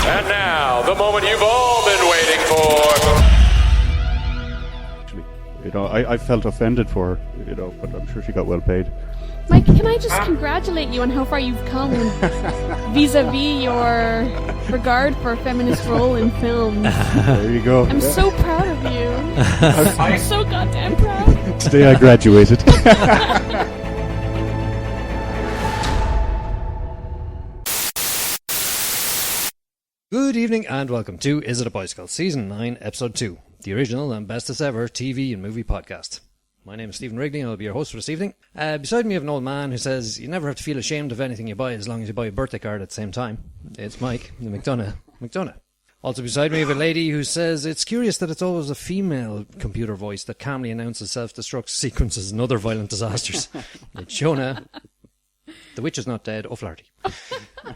And now, the moment you've all been waiting for. Actually, I felt offended for her, but I'm sure she got well paid. Mike, can I just congratulate you on how far you've come vis-a-vis your regard for a feminist role in film? There you go. I'm so proud of you. I'm so goddamn proud. Today I graduated. Good evening and welcome to Is It a Bicycle? Season 9, Episode 2, the original and bestest ever TV and movie podcast. My name is Stephen Wrigley and I'll be your host for this evening. Beside me I have an old man who says you never have to feel ashamed of anything you buy as long as you buy a birthday card at the same time. It's Mike, the McDonough. Also beside me I have a lady who says it's curious that it's always a female computer voice that calmly announces self-destruct sequences and other violent disasters. It's Shona. The witch is not dead, O'Flaherty.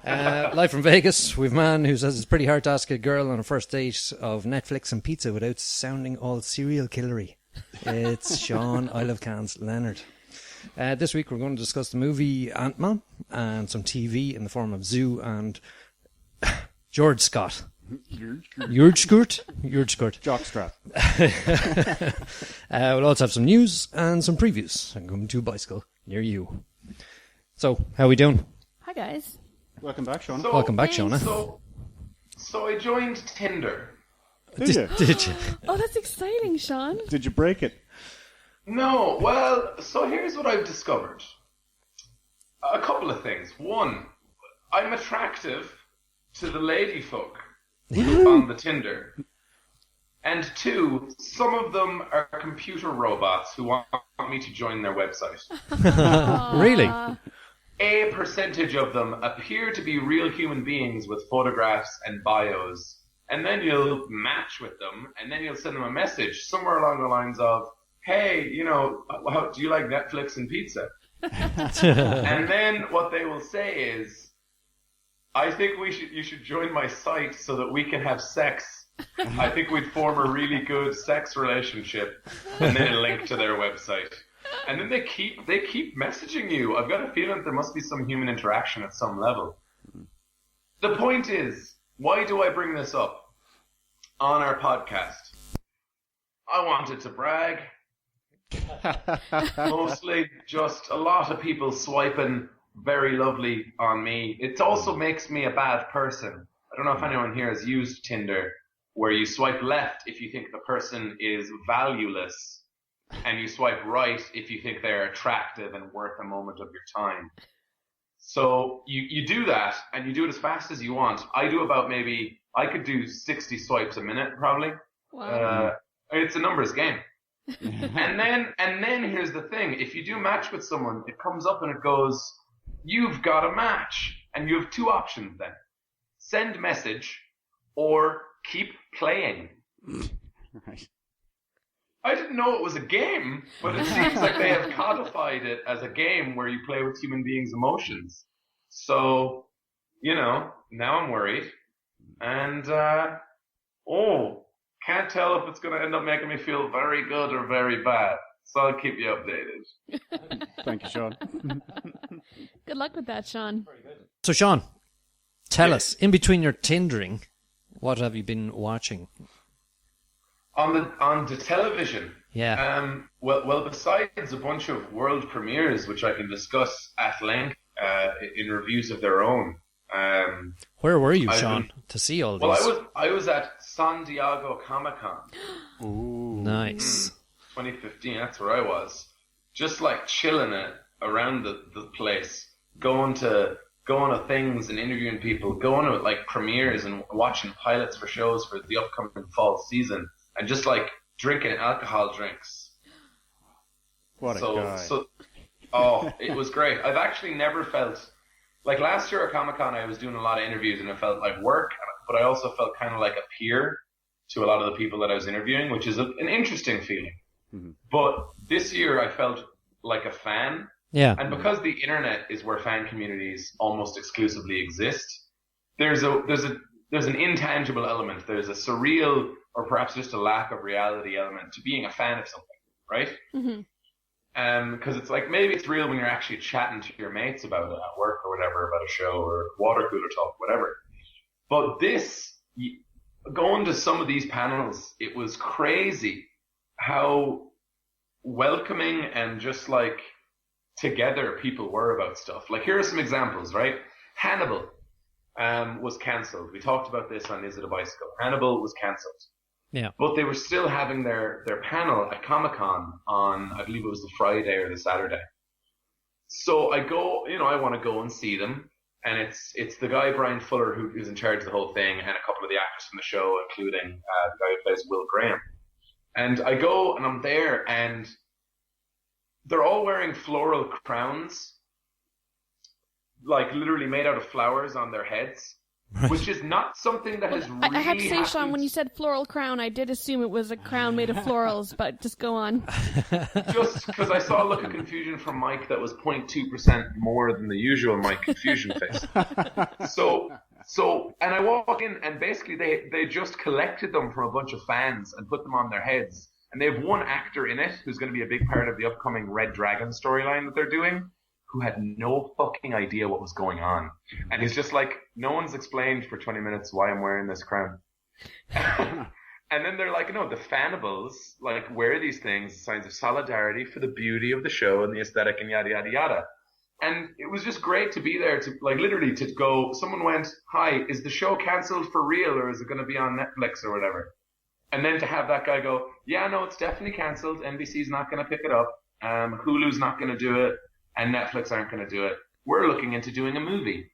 Live from Vegas, we've a man who says it's pretty hard to ask a girl on a first date of Netflix and pizza without sounding all serial killery. It's Shaun, I Love Cans, Leonard. This week we're going to discuss the movie Ant-Man and some TV in the form of Zoo and Jordskott. Jordskott. Jockstrap. We'll also have some news and some previews. I'm coming to a bicycle near you. So, how are we doing? Hi, guys. Welcome back, Shona. Welcome back, Shona. So I joined Tinder. Did you? Did you? Oh, that's exciting, Shaun. Did you break it? No, well, so here's what I've discovered. A couple of things. One, I'm attractive to the lady folk on the Tinder. And two, some of them are computer robots who want me to join their website. Really? A percentage of them appear to be real human beings with photographs and bios. And then you'll match with them, and then you'll send them a message somewhere along the lines of, hey, do you like Netflix and pizza? And then what they will say is, I think you should join my site so that we can have sex. I think we'd form a really good sex relationship. And then a link to their website. And then they keep messaging you. I've got a feeling there must be some human interaction at some level. The point is, why do I bring this up on our podcast? I wanted to brag. Mostly just a lot of people swiping very lovely on me. It also makes me a bad person. I don't know if anyone here has used Tinder, where you swipe left if you think the person is valueless, and you swipe right if you think they're attractive and worth a moment of your time. So you do that, and you do it as fast as you want. I could do 60 swipes a minute, probably. Wow. It's a numbers game. And then here's the thing. If you do match with someone, it comes up and it goes, you've got a match. And you have two options then. Send message or keep playing. Right. I didn't know it was a game, but it seems like they have codified it as a game where you play with human beings' emotions. So, now I'm worried. And, can't tell if it's going to end up making me feel very good or very bad. So I'll keep you updated. Thank you, Shaun. Good luck with that, Shaun. So, Shaun, tell us, in between your Tindering, what have you been watching? On the television? Yeah. Well, besides a bunch of world premieres, which I can discuss at length in reviews of their own. Where were you, Shaun, to see all these? Well, I was at San Diego ComicCon. Ooh. Nice. 2015, that's where I was. Just like chilling it around the place, going to things and interviewing people, going to like premieres and watching pilots for shows for the upcoming fall season, and just like drinking alcohol drinks. What a guy. It was great. I've actually never felt like last year at Comic-Con I was doing a lot of interviews and it felt like work, but I also felt kind of like a peer to a lot of the people that I was interviewing, which is an interesting feeling. Mm-hmm. But this year I felt like a fan. Yeah. And because the internet is where fan communities almost exclusively exist, there's an intangible element. There's a surreal or perhaps just a lack of reality element to being a fan of something, right? Mm-hmm. Because it's like, maybe it's real when you're actually chatting to your mates about it at work or whatever, about a show or water cooler talk, whatever. But going to some of these panels, it was crazy how welcoming and just like together people were about stuff. Like, here are some examples, right? Hannibal was cancelled. We talked about this on Is It a Bicycle? Hannibal was cancelled. Yeah. But they were still having their panel at ComicCon on, I believe it was the Friday or the Saturday. So I go, I want to go and see them. And it's the guy, Brian Fuller, who is in charge of the whole thing, and a couple of the actors from the show, including the guy who plays Will Graham. And I go, and I'm there, and they're all wearing floral crowns, like literally made out of flowers on their heads, which is not something that has really I have to say, happened. Shaun, when you said floral crown, I did assume it was a crown made of florals, but just go on. Just because I saw a look of confusion from Mike that was 0.2% more than the usual Mike confusion face. So, and I walk in, and basically they just collected them from a bunch of fans and put them on their heads. And they have one actor in it who's going to be a big part of the upcoming Red Dragon storyline that they're doing, who had no fucking idea what was going on. And he's just like, no one's explained for 20 minutes why I'm wearing this crown. And then they're like, no, the Fanables, like, wear these things, signs of solidarity for the beauty of the show and the aesthetic and yada, yada, yada. And it was just great to be there, to like literally to go, someone went, hi, is the show cancelled for real, or is it going to be on Netflix or whatever? And then to have that guy go, yeah, no, it's definitely cancelled. NBC's not going to pick it up. Hulu's not going to do it. And Netflix aren't going to do it. We're looking into doing a movie.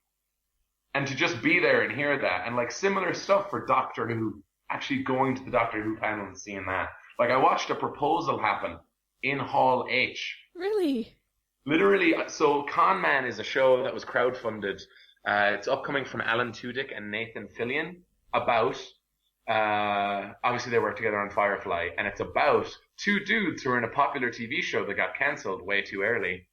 And to just be there and hear that. And like similar stuff for Doctor Who, actually going to the Doctor Who panel and seeing that. Like, I watched a proposal happen in Hall H. Really? Literally, so Con Man is a show that was crowdfunded. It's upcoming from Alan Tudyk and Nathan Fillion about... obviously they work together on Firefly, and it's about two dudes who are in a popular TV show that got cancelled way too early,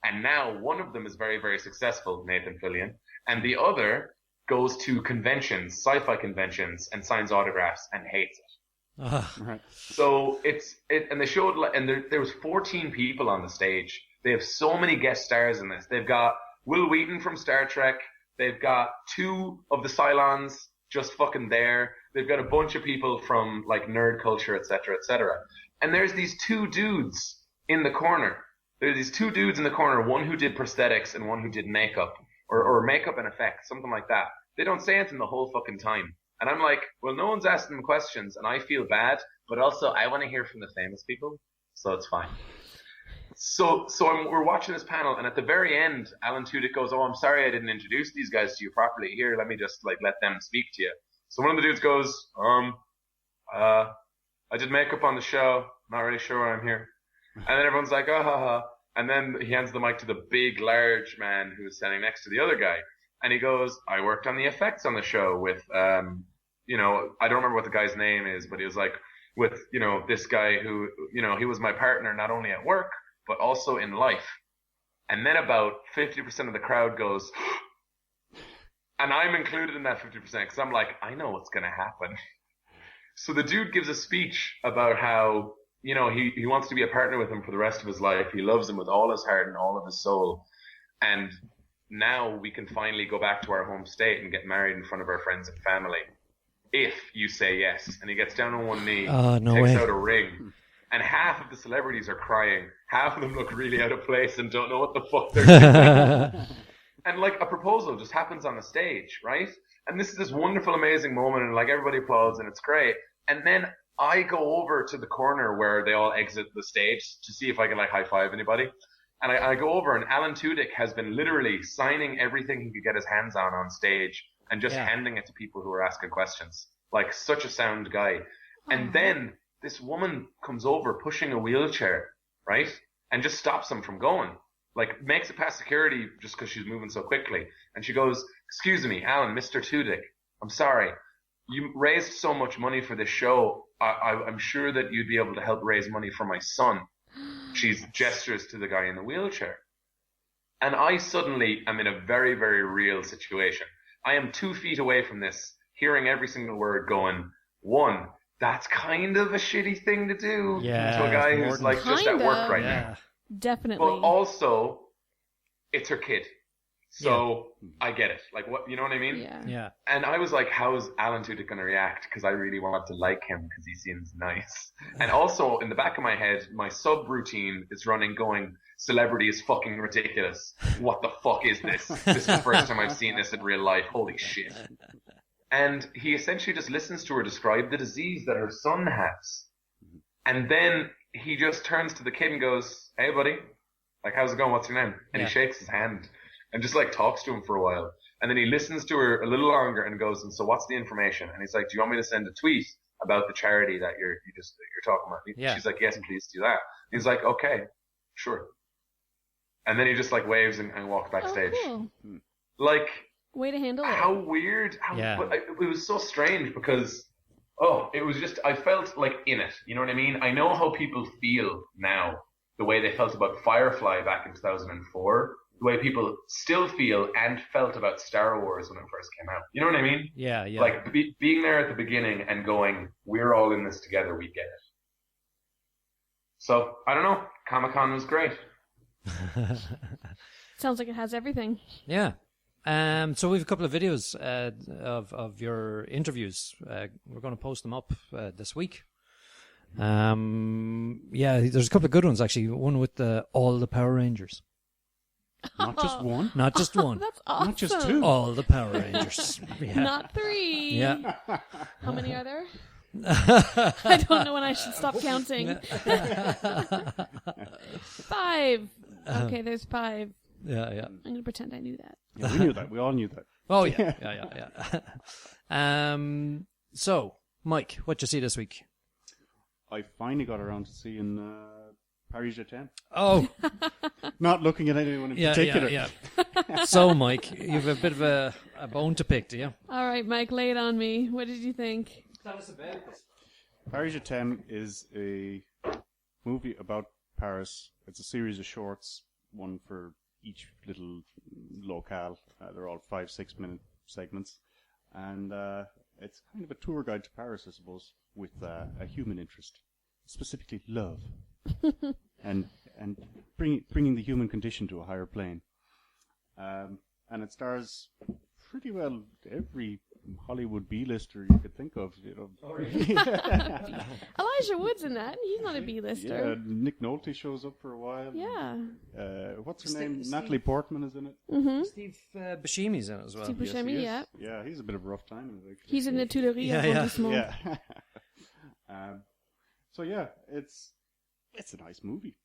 and now one of them is very, very successful, Nathan Fillion, and the other goes to conventions, sci-fi conventions, and signs autographs and hates it. Right. So and they showed, and there was 14 people on the stage. They have so many guest stars in this. They've got Will Wheaton from Star Trek. They've got two of the Cylons just fucking there. They've got a bunch of people from like nerd culture, etc., etc. And there's these two dudes in the corner. There's these two dudes in the corner, one who did prosthetics and one who did makeup, or makeup and effects, something like that. They don't say anything the whole fucking time. And I'm like, well, no one's asking them questions, and I feel bad, but also I want to hear from the famous people, so it's fine. So we're watching this panel, and at the very end, Alan Tudyk goes, oh, I'm sorry I didn't introduce these guys to you properly. Here, let me just like let them speak to you. So one of the dudes goes, I did makeup on the show. Not really sure why I'm here. And then everyone's like, oh, ha, ha. And then he hands the mic to the big, large man who's standing next to the other guy. And he goes, I worked on the effects on the show with, I don't remember what the guy's name is, but he was like, with, this guy who, he was my partner not only at work, but also in life. And then about 50% of the crowd goes, and I'm included in that 50% because I'm like, I know what's going to happen. So the dude gives a speech about how, he wants to be a partner with him for the rest of his life. He loves him with all his heart and all of his soul. And now we can finally go back to our home state and get married in front of our friends and family. If you say yes. And he gets down on one knee, takes out a ring. And half of the celebrities are crying. Half of them look really out of place and don't know what the fuck they're doing. And like a proposal just happens on the stage, right? And this is this wonderful, amazing moment, and like everybody applauds, and it's great. And then I go over to the corner where they all exit the stage to see if I can like high five anybody. And I go over, and Alan Tudyk has been literally signing everything he could get his hands on stage and just handing it to people who are asking questions. Like, such a sound guy. And then this woman comes over pushing a wheelchair, right? And just stops him from going. Like, makes it past security just because she's moving so quickly. And she goes, excuse me, Alan, Mr. Tudyk, I'm sorry. You raised so much money for this show. I'm sure that you'd be able to help raise money for my son. She gestures to the guy in the wheelchair. And I suddenly am in a very, very real situation. I am 2 feet away from this, hearing every single word going, one, that's kind of a shitty thing to do to a guy who's like just at work right now. Definitely. But also, it's her kid. So I get it. Like, what, you know what I mean? Yeah. And I was like, how is Alan Tudyk going to react? Because I really want to like him because he seems nice. And also, in the back of my head, my sub-routine is running going, celebrity is fucking ridiculous. What the fuck is this? This is the first time I've seen this in real life. Holy shit. And he essentially just listens to her describe the disease that her son has. And then he just turns to the kid and goes, hey, buddy. Like, how's it going? What's your name? And he shakes his hand. And just like talks to him for a while. And then he listens to her a little longer and goes, and so what's the information? And he's like, do you want me to send a tweet about the charity that you're talking about? Yeah. She's like, yes, please do that. He's like, okay, sure. And then he just like waves and walks backstage. Oh, cool. Like, Way to handle it. how weird. But it was so strange because, it was just, I felt like in it. You know what I mean? I know how people feel now, the way they felt about Firefly back in 2004. The way people still feel and felt about Star Wars when it first came out. You know what I mean? Yeah. Like, being there at the beginning and going, we're all in this together, we get it. So, I don't know. Comic-Con was great. Sounds like it has everything. Yeah. So we have a couple of videos of your interviews. We're going to post them up this week. There's a couple of good ones, actually. One with all the Power Rangers. Not just one. Not just one. That's awesome. Not just two. All the Power Rangers. Yeah. Not 3. Yeah. How many are there? I don't know when I should stop counting. 5. Okay, there's 5. Yeah. I'm going to pretend I knew that. Yeah, we knew that. We all knew that. Oh, yeah. So, Mike, what you see this week? I finally got around to seeing Paris Jetem. Oh. Not looking at anyone in particular. Yeah. So, Mike, you have a bit of a bone to pick, do you? All right, Mike, lay it on me. What did you think? Tell us about this. Paris Jetem is a movie about Paris. It's a series of shorts, one for each little locale. They're all 5-6 minute segments. And it's kind of a tour guide to Paris, I suppose, with a human interest, specifically love. and bringing the human condition to a higher plane. And it stars pretty well every Hollywood B-lister you could think of. You know. Elijah Wood's in that. He's not a B-lister. Yeah, Nick Nolte shows up for a while. Yeah. What's her name? Natalie Portman is in it. Mm-hmm. Steve Buscemi's in it as well. Steve Buscemi, he is. yeah. Yeah, he's a bit of a rough time. Actually. He's in the Tuileries arrondissement. Yeah. So yeah, it's a nice movie.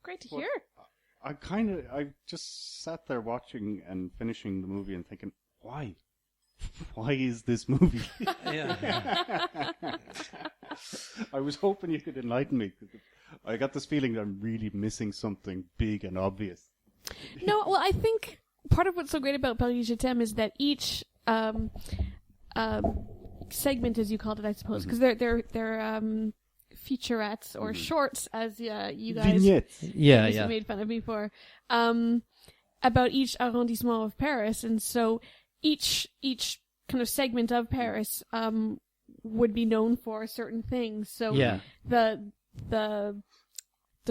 Great to But hear. I just sat there watching and finishing the movie and thinking, why? Why is this movie? I was hoping you could enlighten me. I got this feeling that I'm really missing something big and obvious. No, well, I think part of what's so great about Paris Jetem is that each segment, as you called it, I suppose, because they're featurettes or shorts, as you guys Vignettes. Yeah. made fun of me for, about each arrondissement of Paris, and so each kind of segment of Paris would be known for certain things. So the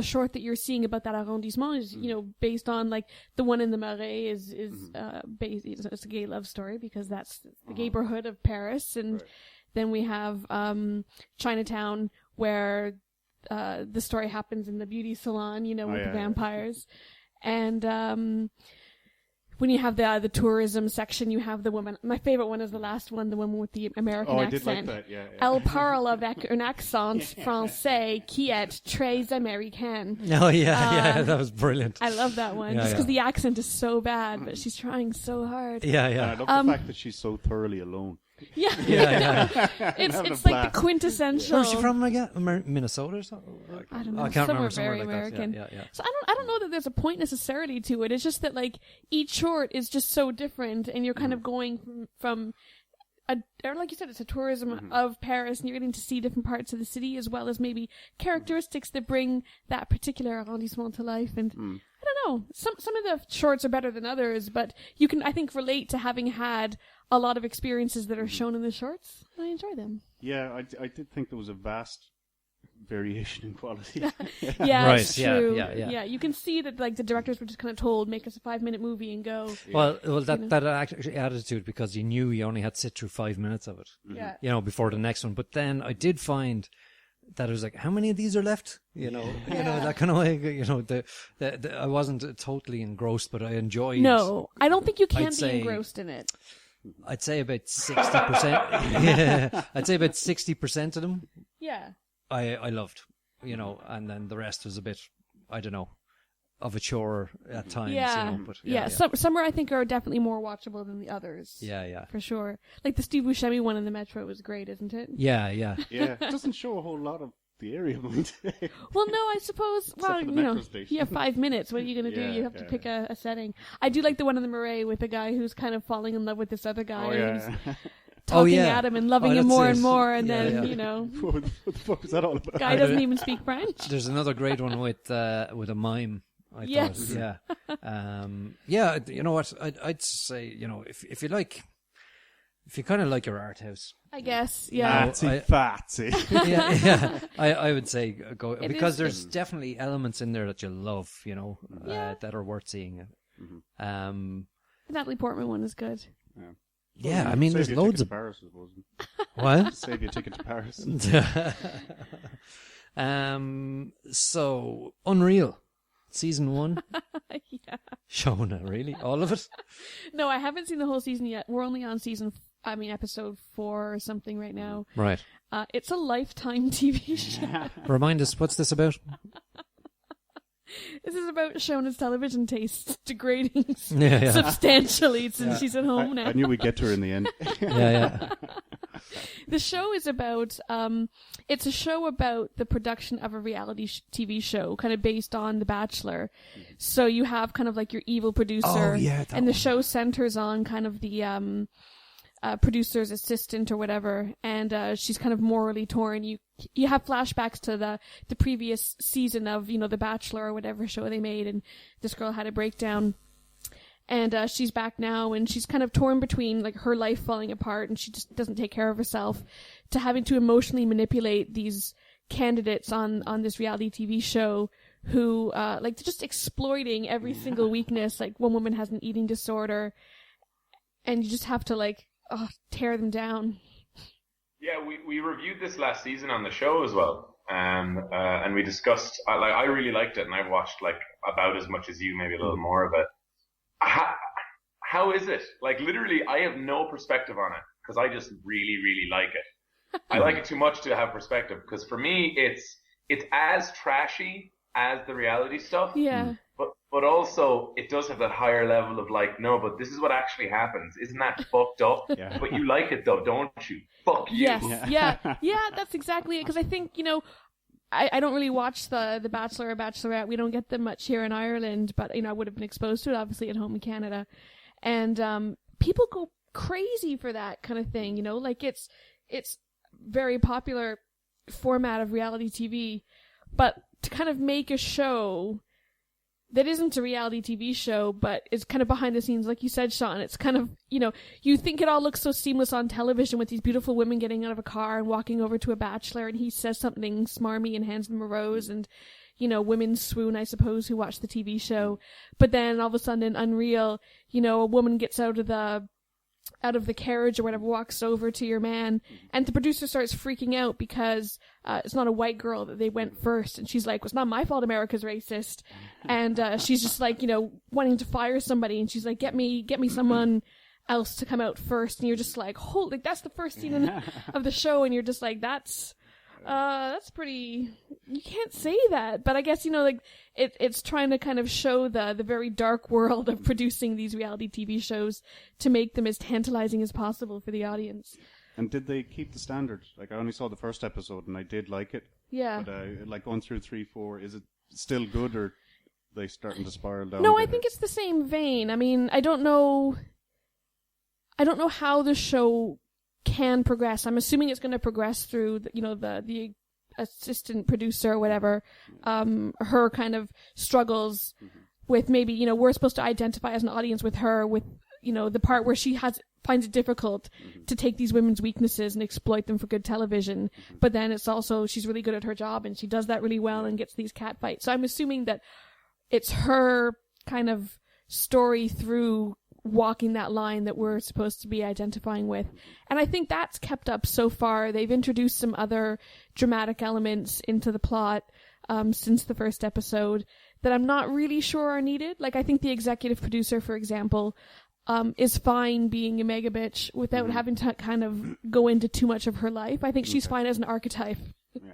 short that you're seeing about that arrondissement is, based on, like, the one in the Marais is based, it's a gay love story because that's the neighborhood of Paris. And then we have Chinatown, where the story happens in the beauty salon, with the vampires. And when you have the tourism section, you have the woman. My favorite one is the last one, the woman with the American accent. I did like that, yeah. Elle parle avec un accent français qui est très américain. Oh, yeah, that was brilliant. I love that one, just because the accent is so bad, but she's trying so hard. And I love the fact that she's so thoroughly alone. Yeah. It's like the quintessential. Where's she from again? Minnesota or something? I don't know. I can't remember. Very like American. That. Yeah. So I don't know that there's a point necessarily to it. It's just that, like, each short is just so different, and you're kind of going from or like you said, it's a tourism of Paris, and you're getting to see different parts of the city, as well as maybe characteristics that bring that particular arrondissement to life. And I don't know, some of the shorts are better than others, but you can, I think, relate to having had a lot of experiences that are shown in the shorts. I enjoy them. Yeah, I did think there was a vast variation in quality. Yeah, Right, it's yeah, true. yeah. You can see that like the directors were just kind of told, make us a 5-minute movie and go. Well, that actually added to it because you knew you only had to sit through 5 minutes of it. Yeah. You know, before the next one. But then I did find that it was like, how many of these are left? You know, that kind of way. You know, I wasn't totally engrossed, but I enjoyed. No, I don't think you can I'd be say- engrossed in it. I'd say about 60%. Yeah, I'd say about 60% of them Yeah. I loved. You know, and then the rest was a bit, I don't know, of a chore at times. Yeah. You know, but Yeah. Some I think are definitely more watchable than the others. yeah. For sure. Like the Steve Buscemi one in the Metro was great, isn't it? Yeah. Yeah, it doesn't show a whole lot of the area mind. Well, no, I suppose. Well, for the you know, metro station. you have 5 minutes. What are you going to do? Yeah, You have to yeah. pick a setting. I do like the one in the Murray with the guy who's kind of falling in love with this other guy. Oh, and yeah. he's talking at him and loving him that's more it. and more, and Yeah, then yeah. you know, What the fuck is that all about? guy doesn't even speak French. There's another great one with a mime. I Yes. thought, yeah, you know what? I'd say, you know, if you like, if you kind of like your art house, I guess, yeah. Fatsy. yeah, I would say go It because is- there's definitely elements in there that you love, you know, Yeah. that are worth seeing. The Natalie Portman one is good. Yeah, I mean, Save there's you a ticket loads to of Paris, I suppose. what. Save you a ticket to Paris. So Unreal, season 1. Yeah. Shona, really, all of it. No, I haven't seen the whole season yet. We're only on episode 4 or something right now. Right. It's a Lifetime TV show. Remind us, what's this about? This is about Shona's television tastes degrading Yeah. substantially since she's at home now. I knew we'd get to her in the end. Yeah. The show is about, it's a show about the production of a reality TV show, kind of based on The Bachelor. So you have kind of like your evil producer, Oh, yeah, that and the one. show centers on kind of the producer's assistant or whatever, and she's kind of morally torn. You have flashbacks to the previous season of, you know, The Bachelor or whatever show they made, and this girl had a breakdown. And she's back now, and she's kind of torn between like her life falling apart, and she just doesn't take care of herself, to having to emotionally manipulate these candidates on this reality TV show who like just exploiting every single weakness. Like one woman has an eating disorder, and you just have to like tear them down. Yeah, we reviewed this last season on the show as well, and we discussed. I really liked it, and I've watched like about as much as you, maybe a little more of it. How is it? Like literally, I have no perspective on it because I just really, really like it. I like it too much to have perspective because for me, it's as trashy as the reality stuff. Yeah. But also, it does have that higher level of like, no, but this is what actually happens. Isn't that fucked up? Yeah. But you like it though, don't you? Fuck you. Yes. Yeah, that's exactly it. Because I think, you know, I don't really watch the Bachelor or Bachelorette. We don't get them much here in Ireland, but, you know, I would have been exposed to it, obviously, at home in Canada. And people go crazy for that kind of thing, you know? Like, it's very popular format of reality TV. But to kind of make a show that isn't a reality TV show, but is kind of behind the scenes, like you said, Shaun. It's kind of, you know, you think it all looks so seamless on television with these beautiful women getting out of a car and walking over to a bachelor, and he says something smarmy and hands them a rose, and, you know, women swoon, I suppose, who watch the TV show. But then all of a sudden in Unreal, you know, a woman gets out of the carriage or whatever, walks over to your man, and the producer starts freaking out because it's not a white girl that they went first, and she's like, well, it's not my fault America's racist, and she's just like, you know, wanting to fire somebody, and she's like, get me someone else to come out first, and you're just like, holy, like, that's the first scene of the show, and you're just like, that's pretty, you can't say that. But I guess, you know, like, it's trying to kind of show the very dark world of producing these reality TV shows to make them as tantalizing as possible for the audience. And did they keep the standard? Like, I only saw the first episode, and I did like it. Yeah. But, like, going through 3, 4, is it still good, or are they starting to spiral down? No, I think it's the same vein. I mean, I don't know how the show can progress. I'm assuming it's going to progress through, the assistant producer or whatever, her kind of struggles with maybe, you know, we're supposed to identify as an audience with her, with, the part where she finds it difficult to take these women's weaknesses and exploit them for good television. But then it's also, she's really good at her job and she does that really well and gets these cat fights. So I'm assuming that it's her kind of story through walking that line that we're supposed to be identifying with. And I think that's kept up so far. They've introduced some other dramatic elements into the plot since the first episode that I'm not really sure are needed. Like, I think the executive producer, for example, is fine being a mega bitch without having to kind of go into too much of her life. I think she's fine as an archetype. Yeah.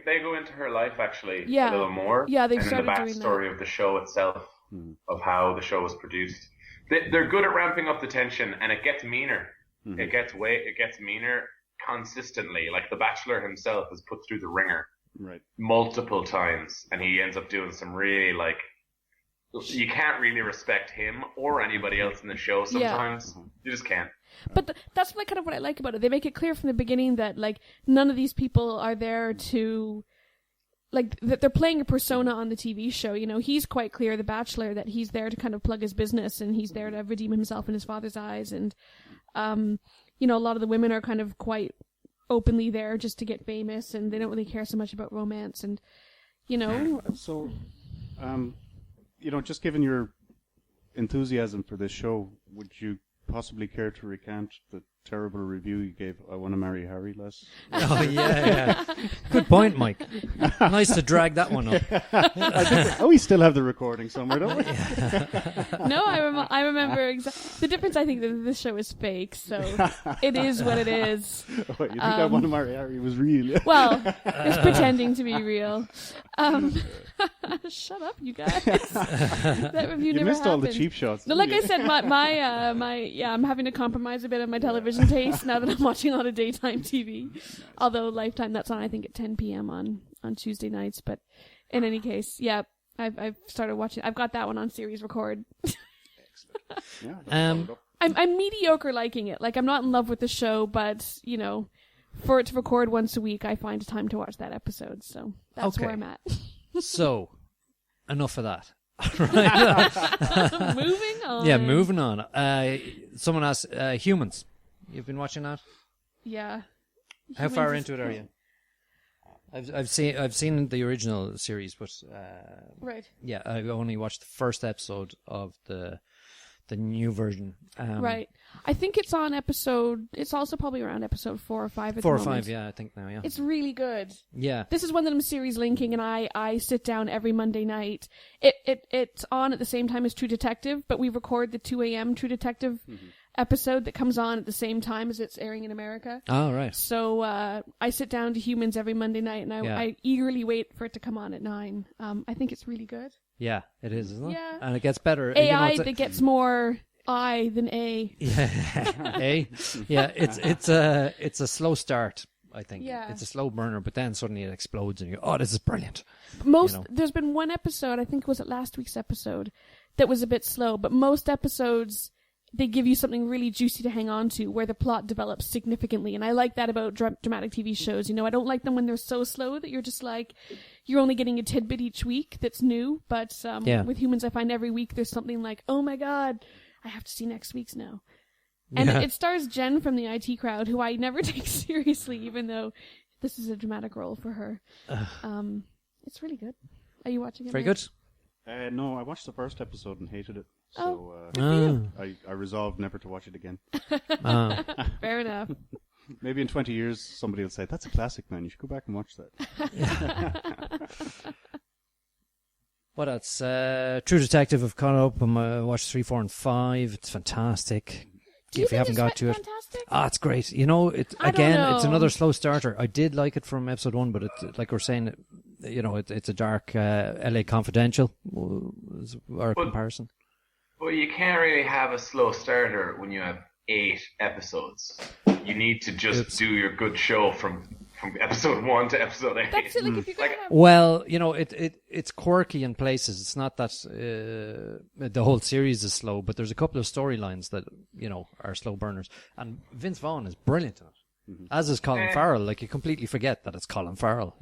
They go into her life actually Yeah. a little more. Yeah, they've and started the doing that. backstory of the show itself, of how the show was produced. They're good at ramping up the tension, and it gets meaner. It gets meaner consistently. Like The Bachelor himself is put through the ringer multiple times, and he ends up doing some really like. You can't really respect him or anybody else in the show sometimes. You just can't. But that's like kind of what I like about it. They make it clear from the beginning that like none of these people are there to like that they're playing a persona on the TV show. He's quite clear, the Bachelor, that he's there to kind of plug his business and he's there to redeem himself in his father's eyes. And a lot of the women are kind of quite openly there just to get famous, and they don't really care so much about romance. And So, just given your enthusiasm for this show, would you possibly care to recant the terrible review you gave I Want to Marry Harry last? Oh, yeah. Good point, Mike. Nice to drag that one up. We still have the recording somewhere, don't we? No, I remember the difference. I think that this show is fake, so it is what it is. What, you think I Want to Marry Harry was real? Well, it's pretending to be real. Shut up, you guys. That review You never missed all the happened. cheap shots. No, like I said, I'm having to compromise a bit on my television taste now that I'm watching a lot of daytime TV. Although Lifetime, that's on I think at 10 p.m. on Tuesday nights. But in any case, yeah, I've started watching. I've got that one on series record. Yeah, I'm mediocre liking it. Like, I'm not in love with the show, but for it to record once a week, I find time to watch that episode. So that's where I'm at. So, enough of that. Moving on. Yeah, moving on. Someone asked, Humans. You've been watching that? Yeah. How far into it are you? I've seen the original series, but Right. yeah, I only watched the first episode of the new version. Right. I think it's on it's also probably around episode 4 or 5 at 4 the or moment. 5, yeah, I think now, yeah. It's really good. Yeah. This is one of them series linking, and I sit down every Monday night. It's on at the same time as True Detective, but we record the 2 a.m. True Detective episode that comes on at the same time as it's airing in America. Oh, right. So I sit down to Humans every Monday night, and I eagerly wait for it to come on at 9. I think it's really good. Yeah, it is, isn't it? Yeah. And it gets better. AI that gets more I than A. Yeah. A? Yeah, it's a slow start, I think. Yeah. It's a slow burner, but then suddenly it explodes and you go, oh, this is brilliant. There's been one episode, I think it was last week's episode, that was a bit slow, but most episodes, they give you something really juicy to hang on to where the plot develops significantly. And I like that about dramatic TV shows. I don't like them when they're so slow that you're just like, you're only getting a tidbit each week that's new. But with Humans, I find every week there's something like, oh my God, I have to see next week's now. And it stars Jen from the IT Crowd, who I never take seriously, even though this is a dramatic role for her. It's really good. Are you watching it? Very now? good. No, I watched the first episode and hated it. Oh, So I resolved never to watch it again. fair enough. Maybe in 20 years somebody will say, that's a classic, man. You should go back and watch that. What else? True Detective, I've caught up and watched 3, 4, and 5. It's fantastic. Do you if you haven't got to fantastic? it. It's great. I don't know. It's another slow starter. I did like it from episode 1, but it's like we're saying, it's a dark LA Confidential, is our comparison. Well, you can't really have a slow starter when you have 8 episodes. You need to just do your good show from episode 1 to episode 8. That's it. Like, if you're gonna have... Well, it's quirky in places. It's not that the whole series is slow, but there's a couple of storylines that are slow burners. And Vince Vaughn is brilliant in it, as is Colin Farrell. Like, you completely forget that it's Colin Farrell.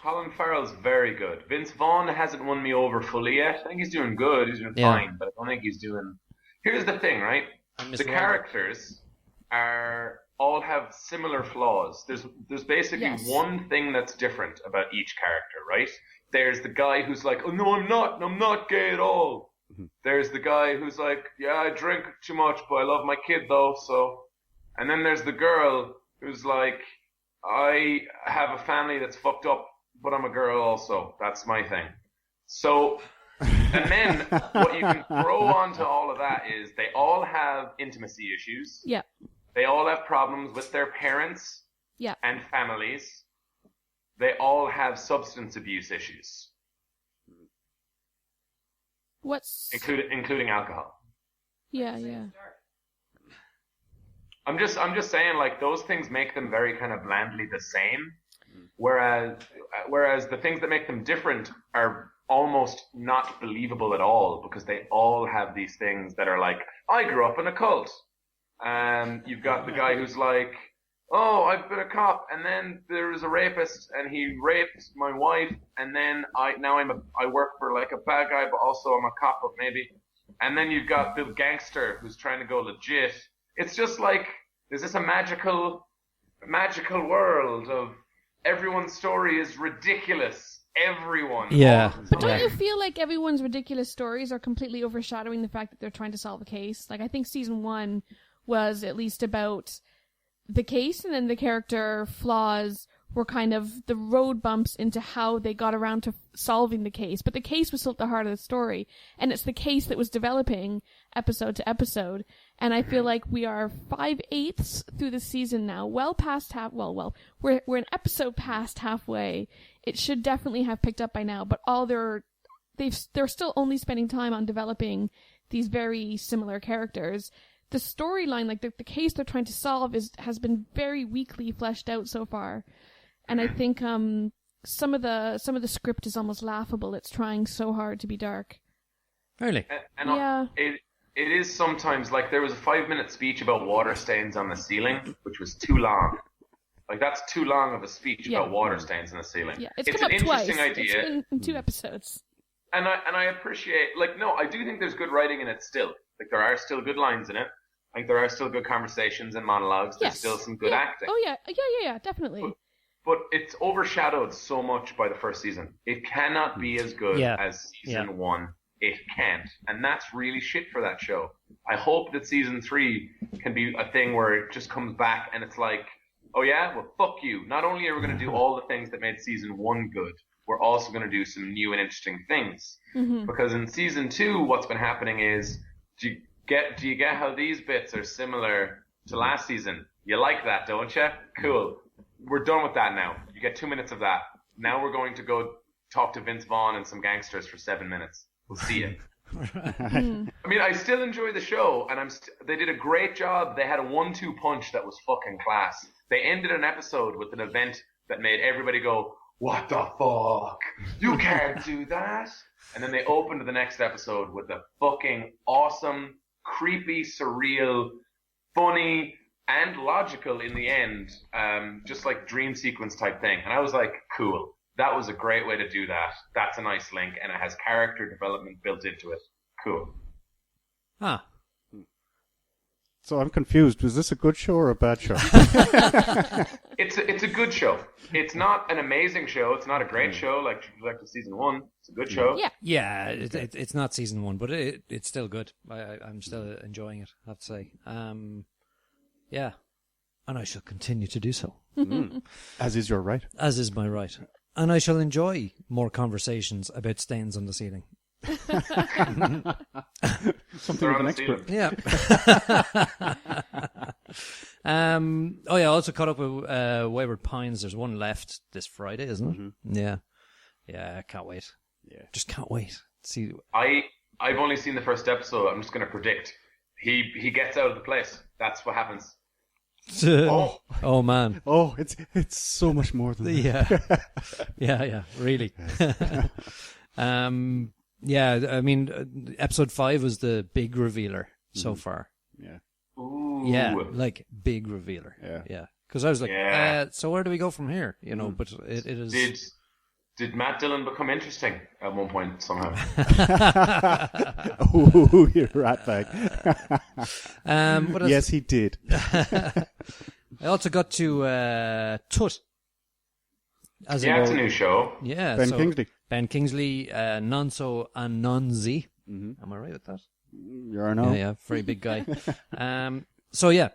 Colin Farrell's very good. Vince Vaughn hasn't won me over fully yet. I think he's doing good. He's doing fine, but I don't think he's doing Here's the thing, right? The characters all have similar flaws. There's basically one thing that's different about each character, right? There's the guy who's like, oh no, I'm not gay at all. There's the guy who's like, yeah, I drink too much, but I love my kid though, so. And then there's the girl who's like, I have a family that's fucked up, but I'm a girl also. That's my thing. So, and then what you can throw onto all of that is they all have intimacy issues. Yeah. They all have problems with their parents and families. They all have substance abuse issues. Including alcohol. Yeah. I'm just saying, like, those things make them very kind of blandly the same, whereas the things that make them different are almost not believable at all, because they all have these things that are like, I grew up in a cult. You've got the guy who's like, oh, I've been a cop, and then there was a rapist, and he raped my wife, and then I work for like a bad guy, but also I'm a cop, but maybe. And then you've got the gangster who's trying to go legit. It's just like, there's this a magical world of everyone's story is ridiculous. Everyone. Yeah. But don't you feel like everyone's ridiculous stories are completely overshadowing the fact that they're trying to solve a case? Like, I think season 1 was at least about the case, and then the character flaws were kind of the road bumps into how they got around to solving the case. But the case was still at the heart of the story, and it's the case that was developing episode to episode. And I feel like we are 5/8 through the season now, well past half. Well, we're an episode past halfway. It should definitely have picked up by now, but they're still only spending time on developing these very similar characters. The storyline, like the case they're trying to solve, has been very weakly fleshed out so far, and I think some of the script is almost laughable. It's trying so hard to be dark. Really? And yeah. It is sometimes, like, there was a 5-minute speech about water stains on the ceiling, which was too long. Like, that's too long of a speech about water stains on the ceiling. Yeah, it's come up an interesting twice. idea. It's been in 2 episodes. And I appreciate, like, no, I do think there's good writing in it still. Like, there are still good lines in it. Like, there are still good conversations and monologues. There's still some good acting. Oh, yeah, definitely. But it's overshadowed so much by the first season. It cannot be as good as season 1. It can't. And that's really shit for that show. I hope that season 3 can be a thing where it just comes back and it's like, oh yeah? Well, fuck you. Not only are we going to do all the things that made season 1 good, we're also going to do some new and interesting things. Mm-hmm. Because in season 2, what's been happening is, do you get how these bits are similar to last season? You like that, don't you? Cool. We're done with that now. You get 2 minutes of that. Now we're going to go talk to Vince Vaughn and some gangsters for 7 minutes. We'll see you. I mean, I still enjoy the show, and they did a great job. They had a 1-2 punch that was fucking class. They ended an episode with an event that made everybody go, what the fuck? You can't do that. And then they opened the next episode with a fucking awesome, creepy, surreal, funny, and logical in the end, just like dream sequence type thing. And I was like, cool. That was a great way to do that. That's a nice link, and it has character development built into it. Cool. Huh. So I'm confused. Was this a good show or a bad show? It's a good show. It's not an amazing show. It's not a great show like the season 1. It's a good show. Yeah. It's not season 1, but it's still good. I'm still enjoying it, I have to say. Yeah. And I shall continue to do so. As is your right. As is my right. And I shall enjoy more conversations about stains on the ceiling. Something with an expert. Yeah. I also caught up with Wayward Pines. There's one left this Friday, isn't it? Mm-hmm. Yeah, I can't wait. Yeah, just can't wait. See, I've only seen the first episode. I'm just going to predict he gets out of the place. That's what happens. Oh man. Oh, it's so much more than that. Yeah, really. Yeah, I mean, episode 5 was the big revealer so far. Yeah. Ooh. Yeah, like big revealer. Yeah. Because I was like, so where do we go from here? You know, but it is. Did Matt Dillon become interesting at one point somehow? Oh, you ratbag. What Yes, he did. I also got to Tut. As Yeah, it's a new show. Yeah, Ben Kingsley. Ben Kingsley, Nonso and Nonzi. Mm-hmm. Am I right with that? You are now. Yeah, very big guy. So yeah,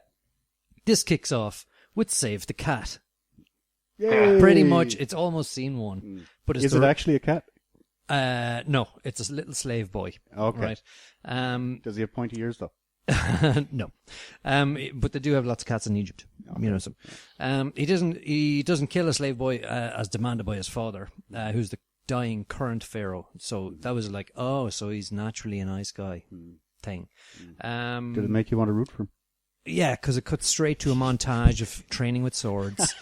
this kicks off with Save the Cat. Yay. Pretty much, it's almost scene one. But it's Is it actually a cat? No, it's a little slave boy. Okay. Right. Does he have pointy ears though? No. But they do have lots of cats in Egypt. Okay. You know, so he doesn't kill a slave boy as demanded by his father, who's the dying current pharaoh. So that was like, oh, so he's naturally a nice guy thing. Did it make you want to root for him? Yeah, because it cuts straight to a montage of training with swords,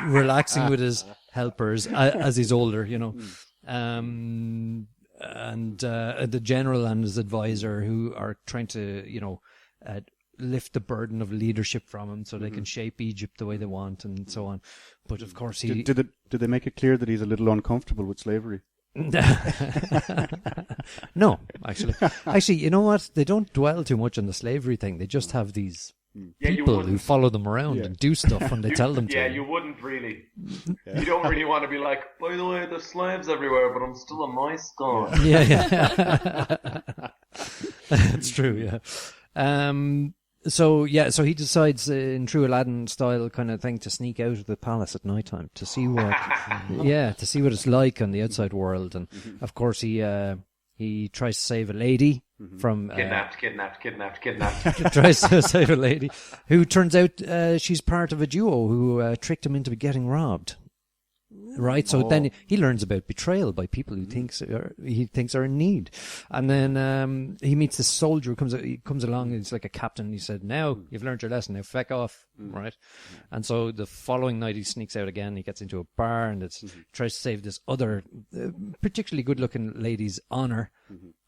relaxing with his helpers as he's older, you know. And the general and his advisor who are trying to, you know, lift the burden of leadership from him so they can shape Egypt the way they want and so on. But of course Did they make it clear that he's a little uncomfortable with slavery? No, actually, you know what? They don't dwell too much on the slavery thing. They just have these people who follow them around and do stuff when they tell them to. Yeah, you wouldn't really. You don't really want to be like, by the way, there's slaves everywhere, but I'm still a nice guy. Yeah. That's true, yeah. So he decides in true Aladdin style kind of thing to sneak out of the palace at night time to see what to see what it's like on the outside world. And of course he tries to save a lady from kidnapped. Tries to save a lady who turns out she's part of a duo who tricked him into getting robbed. Right, so then he learns about betrayal by people who he thinks are in need, and then he meets this soldier who comes along. And he's like a captain. He said, "Now you've learned your lesson. Now feck off." Right, and so the following night he sneaks out again. He gets into a bar and tries to save this other particularly good-looking lady's honor,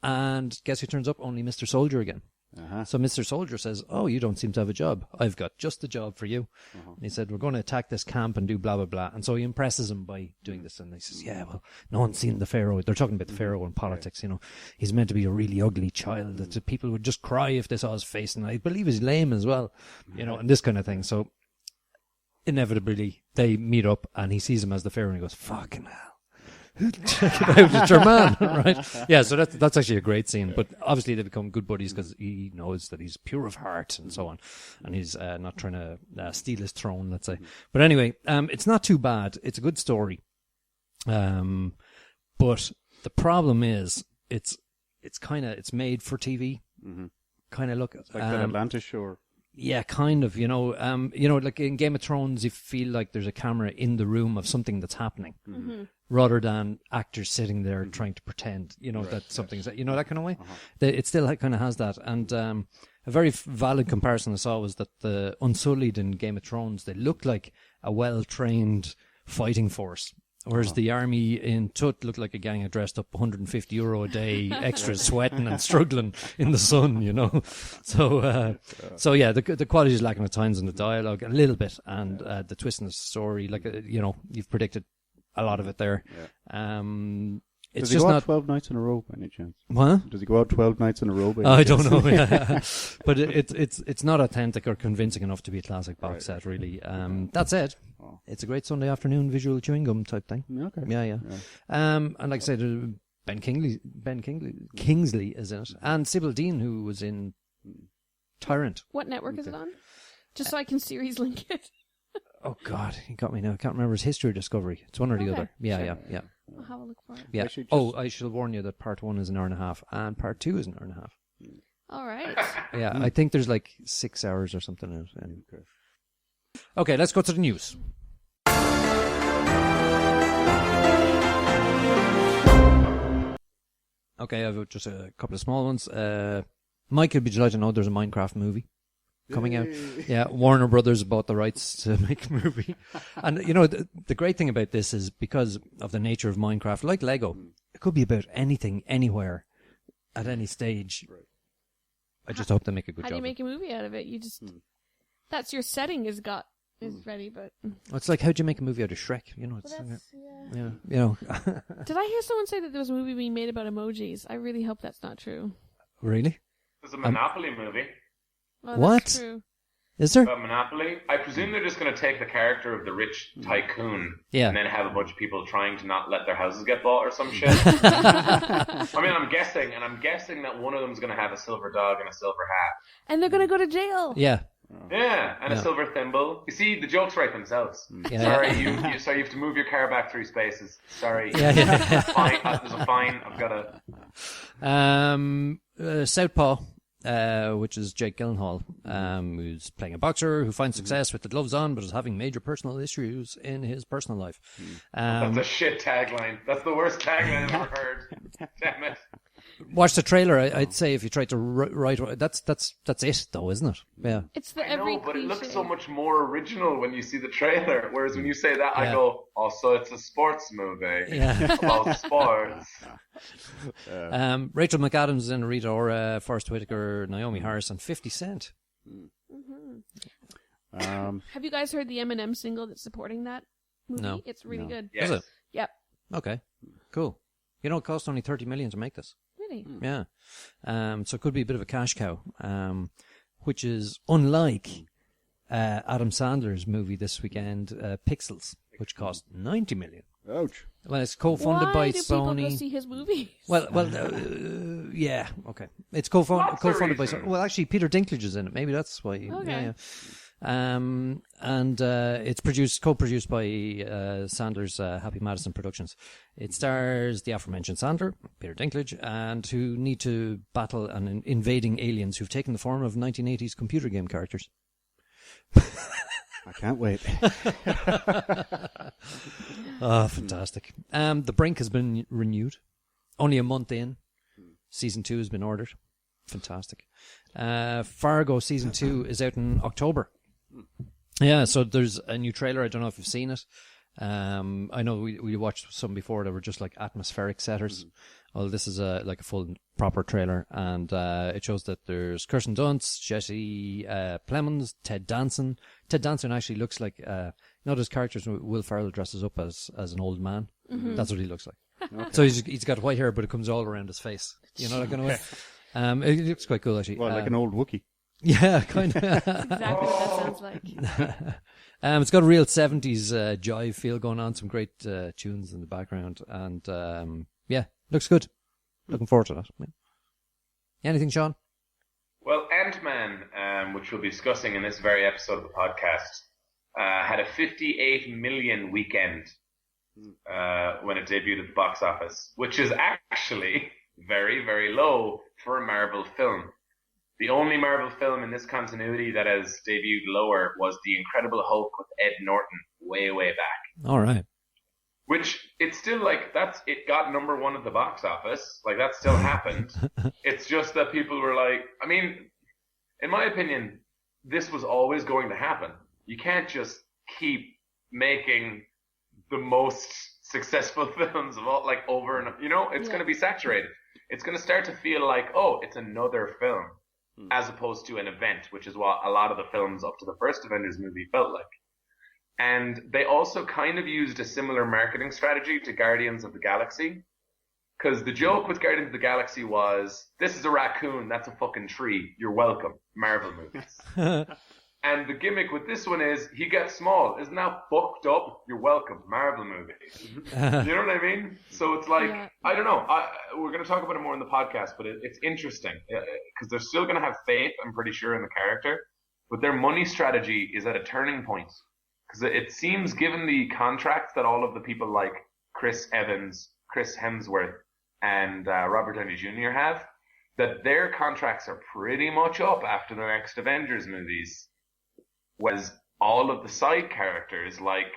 and guess who turns up? Only Mr. Soldier again. So Mr. Soldier says, "Oh, you don't seem to have a job. I've got just the job for you." And he said, "We're going to attack this camp and do blah, blah, blah." And so he impresses him by doing this. And he says, "Yeah, well, no one's seen the Pharaoh." They're talking about the Pharaoh in politics, you know. He's meant to be a really ugly child that people would just cry if they saw his face. And I believe he's lame as well, you know, and this kind of thing. So inevitably they meet up and he sees him as the Pharaoh and he goes, "Fucking hell. Check it out, it's your man," right? Yeah, so that's actually a great scene. But obviously they become good buddies because he knows that he's pure of heart and so on, and he's not trying to steal his throne, let's say. But anyway, it's not too bad. It's a good story, but the problem is it's made for TV. Kind of look like that Atlanta show. Or... Yeah, kind of. You know, like in Game of Thrones, you feel like there's a camera in the room of something that's happening, rather than actors sitting there trying to pretend, you know, that something's, you know, that kind of way. It still kind of has that. And a very valid comparison I saw was that the Unsullied in Game of Thrones, they looked like a well-trained fighting force. Whereas the army in Tut looked like a gang of dressed up €150 a day, extra sweating and struggling in the sun, you know. So yeah, the quality is lacking at times in the dialogue a little bit, and the twist in the story, like you know, you've predicted a lot of it there. It's Does he just go out not 12 nights in a row by any chance? What? Does he go out 12 nights in a row by any I chance? don't know, yeah. But it's not authentic or convincing enough to be a classic box set, really. That said, it's a great Sunday afternoon visual chewing gum type thing. Okay. Yeah. And like I said, Ben Kingsley is in it, and Sybil Dean, who was in Tyrant. What network is it on? Just so I can series link it. Oh God, he got me now. I can't remember his History or Discovery. It's one or the other. Yeah. I'll have a look for it. Yeah. I shall warn you that part 1 is an hour and a half, and part 2 is an hour and a half. All right. Yeah, I think there's like 6 hours or something in it. Okay, let's go to the news. Okay, I've just a couple of small ones. Mike would be delighted to know there's a Minecraft movie coming out. Yeah, Warner Brothers bought the rights to make a movie. And, you know, the great thing about this is because of the nature of Minecraft, like Lego, it could be about anything, anywhere, at any stage. Right. I just hope they make a good job. How do you make a movie out of it? You just... That's your setting has got is ready, but It's like, how'd you make a movie out of Shrek? You know, it's yeah, you know. Did I hear someone say that there was a movie being made about emojis? I really hope that's not true. Really? There's a Monopoly movie Oh, What? That's true. Is there? about Monopoly. I presume they're just going to take the character of the rich tycoon and then have a bunch of people trying to not let their houses get bought or some shit. I mean, I'm guessing that one of them's going to have a silver dog and a silver hat. And they're gonna go to jail. Yeah. Yeah, and a silver thimble. You see, the jokes write themselves. Yeah. Sorry, you have to move your car back 3 spaces. Sorry. Yeah. Fine. There's a fine. I've got to... Southpaw, which is Jake Gyllenhaal, who's playing a boxer who finds success with the gloves on, but is having major personal issues in his personal life. That's a shit tagline. That's the worst tagline I've ever heard. Damn it. Watch the trailer. I'd say if you tried to write, that's it, though, isn't it? Yeah. It's the I know, but it looks cliche. so much more original when you see the trailer. Whereas when you say that, I go, oh, so it's a sports movie about sports. Rachel McAdams is in Rita Ora, Forrest Whitaker, Naomi Harris, and 50 Cent. Have you guys heard the Eminem single that's supporting that movie? No. It's really good. Yes. Is it? Yep. Okay. Cool. You know, it cost only $30 million to make this. Really? Yeah. So it could be a bit of a cash cow, which is unlike Adam Sandler's movie this weekend, Pixels, which cost $90 million. Ouch. Well, it's co-funded Why by do people Sony. go see his movies? Well, yeah, okay. It's co-funded by reason? Sony. Well, actually, Peter Dinklage is in it. Maybe that's why. Okay. Yeah. And it's co-produced by Sandler's Happy Madison Productions. It stars the aforementioned Sandler, Peter Dinklage, and who need to battle an invading aliens who've taken the form of 1980s computer game characters. I can't wait. Oh, fantastic. The Brink has been renewed. Only a month in. Season 2 has been ordered. Fantastic. Fargo Season 2 is out in October. Yeah, so there's a new trailer. I don't know if you've seen it. I know we watched some before that were just like atmospheric setters. Well, this is like a full proper trailer, and it shows that there's Kirsten Dunst, Jesse Plemons, Ted Danson. Ted Danson actually looks like those characters Will Ferrell dresses up as an old man. That's what he looks like. Okay. So he's got white hair, but it comes all around his face. You know that kind of way. It looks quite cool actually. Well, like an old Wookiee. Yeah, kind of. Exactly what that sounds like. It's got a real 70s jive feel going on, some great tunes in the background, and yeah, looks good. Looking forward to that. Yeah. Anything, Shaun? Well, Ant-Man, which we'll be discussing in this very episode of the podcast, had a 58 million weekend when it debuted at the box office, which is actually very, very low for a Marvel film. The only Marvel film in this continuity that has debuted lower was The Incredible Hulk with Ed Norton way, way back. All right. Which, it's still like, it got number 1 at the box office. Like, that still happened. It's just that people were like, I mean, in my opinion, this was always going to happen. You can't just keep making the most successful films of all, like, over and, it's going to be saturated. It's going to start to feel like, oh, it's another film, as opposed to an event, which is what a lot of the films up to the first Avengers movie felt like. And they also kind of used a similar marketing strategy to Guardians of the Galaxy. Because the joke with Guardians of the Galaxy was, this is a raccoon, that's a fucking tree, you're welcome, Marvel movies. And the gimmick with this one is, he gets small, isn't that fucked up? You're welcome, Marvel movies. You know what I mean? So it's like, I don't know, we're going to talk about it more in the podcast, but it's interesting. Because they're still going to have faith, I'm pretty sure, in the character. But their money strategy is at a turning point. Because it seems, given the contracts that all of the people like Chris Evans, Chris Hemsworth, and Robert Downey Jr. have, that their contracts are pretty much up after the next Avengers movies. Whereas all of the side characters, like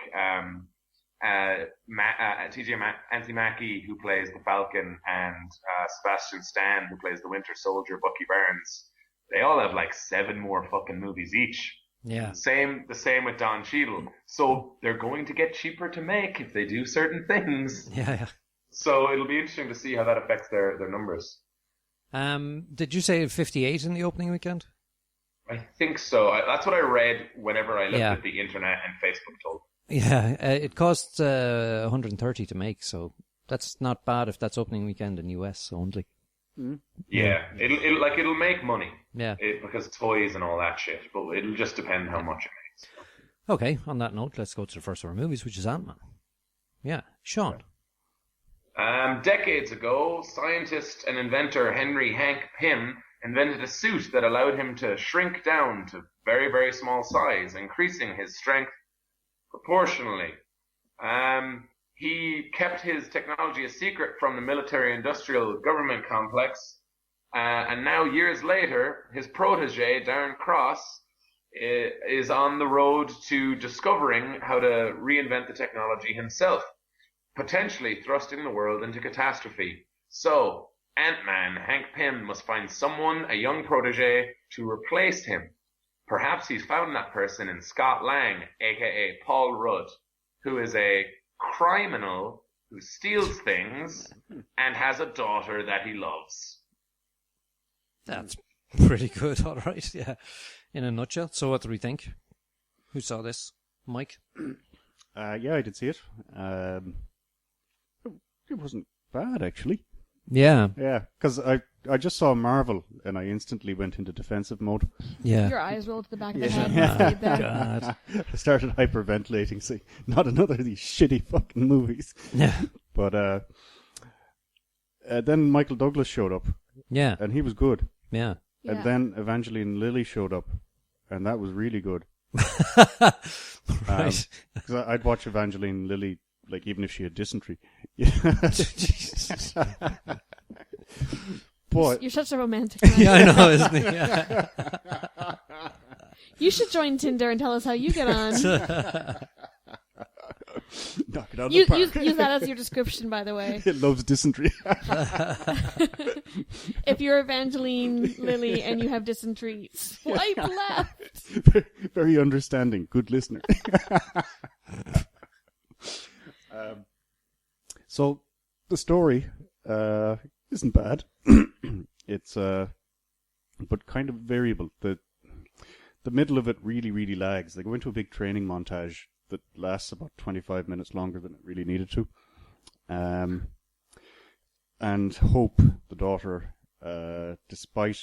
Anthony Mackie, who plays the Falcon, and Sebastian Stan, who plays the Winter Soldier, Bucky Barnes, they all have like 7 more fucking movies each. Yeah. The same with Don Cheadle. So they're going to get cheaper to make if they do certain things. Yeah. So it'll be interesting to see how that affects their numbers. Did you say 58 in the opening weekend? I think so. That's what I read whenever I looked Yeah. at the internet and Facebook told me. Yeah, it costs 130 to make, so that's not bad if that's opening weekend in US only. Yeah, it'll make money. Yeah. Because toys and all that shit, but it'll just depend how much it makes. Okay, on that note, let's go to the first of our movies, which is Ant-Man. Yeah, Shaun. Decades ago, scientist and inventor Henry Hank Pym invented a suit that allowed him to shrink down to very, very small size, increasing his strength proportionally. He kept his technology a secret from the military-industrial government complex, and now years later, his protege, Darren Cross, is on the road to discovering how to reinvent the technology himself, potentially thrusting the world into catastrophe. So, Ant-Man, Hank Pym, must find someone, a young protege, to replace him. Perhaps he's found that person in Scott Lang, aka Paul Rudd, who is a criminal who steals things and has a daughter that he loves. That's pretty good, all right, yeah. In a nutshell. So what do we think? Who saw this? Mike? Yeah, I did see it. It wasn't bad, actually. Yeah. Yeah, because I just saw Marvel, and I instantly went into defensive mode. Yeah. Your eyes rolled to the back of the Yeah. head. And stayed there. God. I started hyperventilating, saying, not another of these shitty fucking movies. Yeah. But then Michael Douglas showed up, Yeah. and he was good. Yeah. Yeah. And then Evangeline Lilly showed up, and that was really good. Right. Because I'd watch Evangeline Lilly, like, even if she had dysentery. Jesus. But You're such a romantic man. Yeah, I know, isn't he? Yeah. You should join Tinder and tell us how you get on. knock it out of use, the use, park. use that as your description, by the way. It loves dysentery. If you're Evangeline Lilly and you have dysentery, swipe left. Very understanding, good listener. So the story isn't bad. It's but kind of variable. The middle of it really lags. They go into a big training montage that lasts about 25 minutes longer than it really needed to. And Hope, the daughter, despite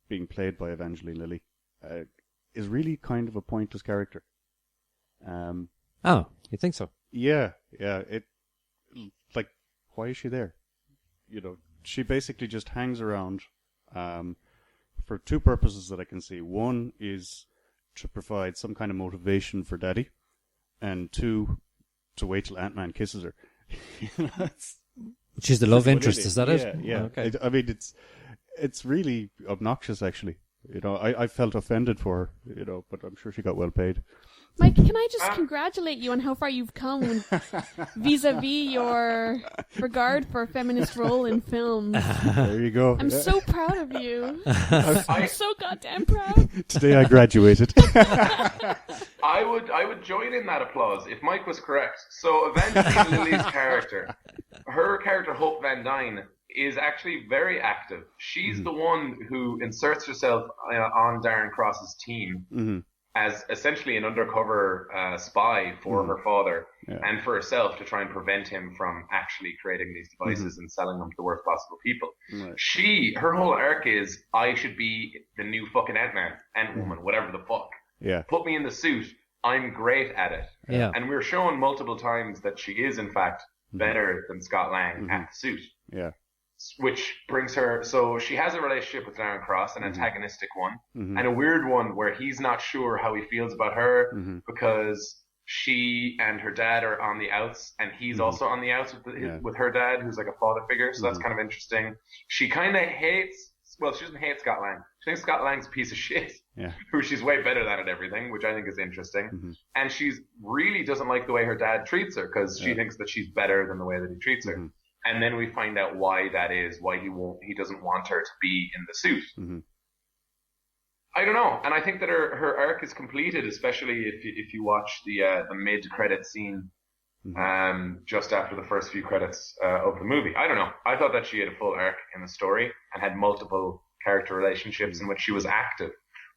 being played by Evangeline Lilly, is really kind of a pointless character. Oh, you think so? Yeah. It, like, why is she there? You know, she basically just hangs around for two purposes that I can see. One is to provide some kind of motivation for Daddy, and two, to wait till Ant-Man kisses her. She's the love Well, interest, is that it? Yeah. Okay. I mean, it's really obnoxious, actually. You know, I felt offended for her, you know, but I'm sure she got well paid. Mike, can I just congratulate you on how far you've come vis-a-vis your regard for a feminist role in film? There you go. I'm so proud of you. I'm so goddamn proud. Today I graduated. I would join in that applause if Mike was correct. So Evangeline Lilly's character, her character Hope Van Dyne, is actually very active. She's the one who inserts herself on Darren Cross's team as essentially an undercover spy for her father and for herself to try and prevent him from actually creating these devices and selling them to the worst possible people. Right. Her whole arc is, I should be the new fucking Ant-Man, Ant-Woman, whatever the fuck. Yeah. Put me in the suit. I'm great at it. Yeah. And we're shown multiple times that she is, in fact, better than Scott Lang at the suit. Yeah. Which brings her, so she has a relationship with Darren Cross, an antagonistic one, and a weird one where he's not sure how he feels about her because she and her dad are on the outs, and he's also on the outs with her dad, who's like a father figure, so that's kind of interesting. She kind of hates, well, she doesn't hate Scott Lang. She thinks Scott Lang's a piece of shit, who she's way better than at everything, which I think is interesting. And she really doesn't like the way her dad treats her because she thinks that she's better than the way that he treats her. And then we find out why that is, why he doesn't want her to be in the suit. I don't know, and I think that her arc is completed, especially if you watch the mid-credit scene just after the first few credits of the movie. I don't know. I thought that she had a full arc in the story and had multiple character relationships in which she was active.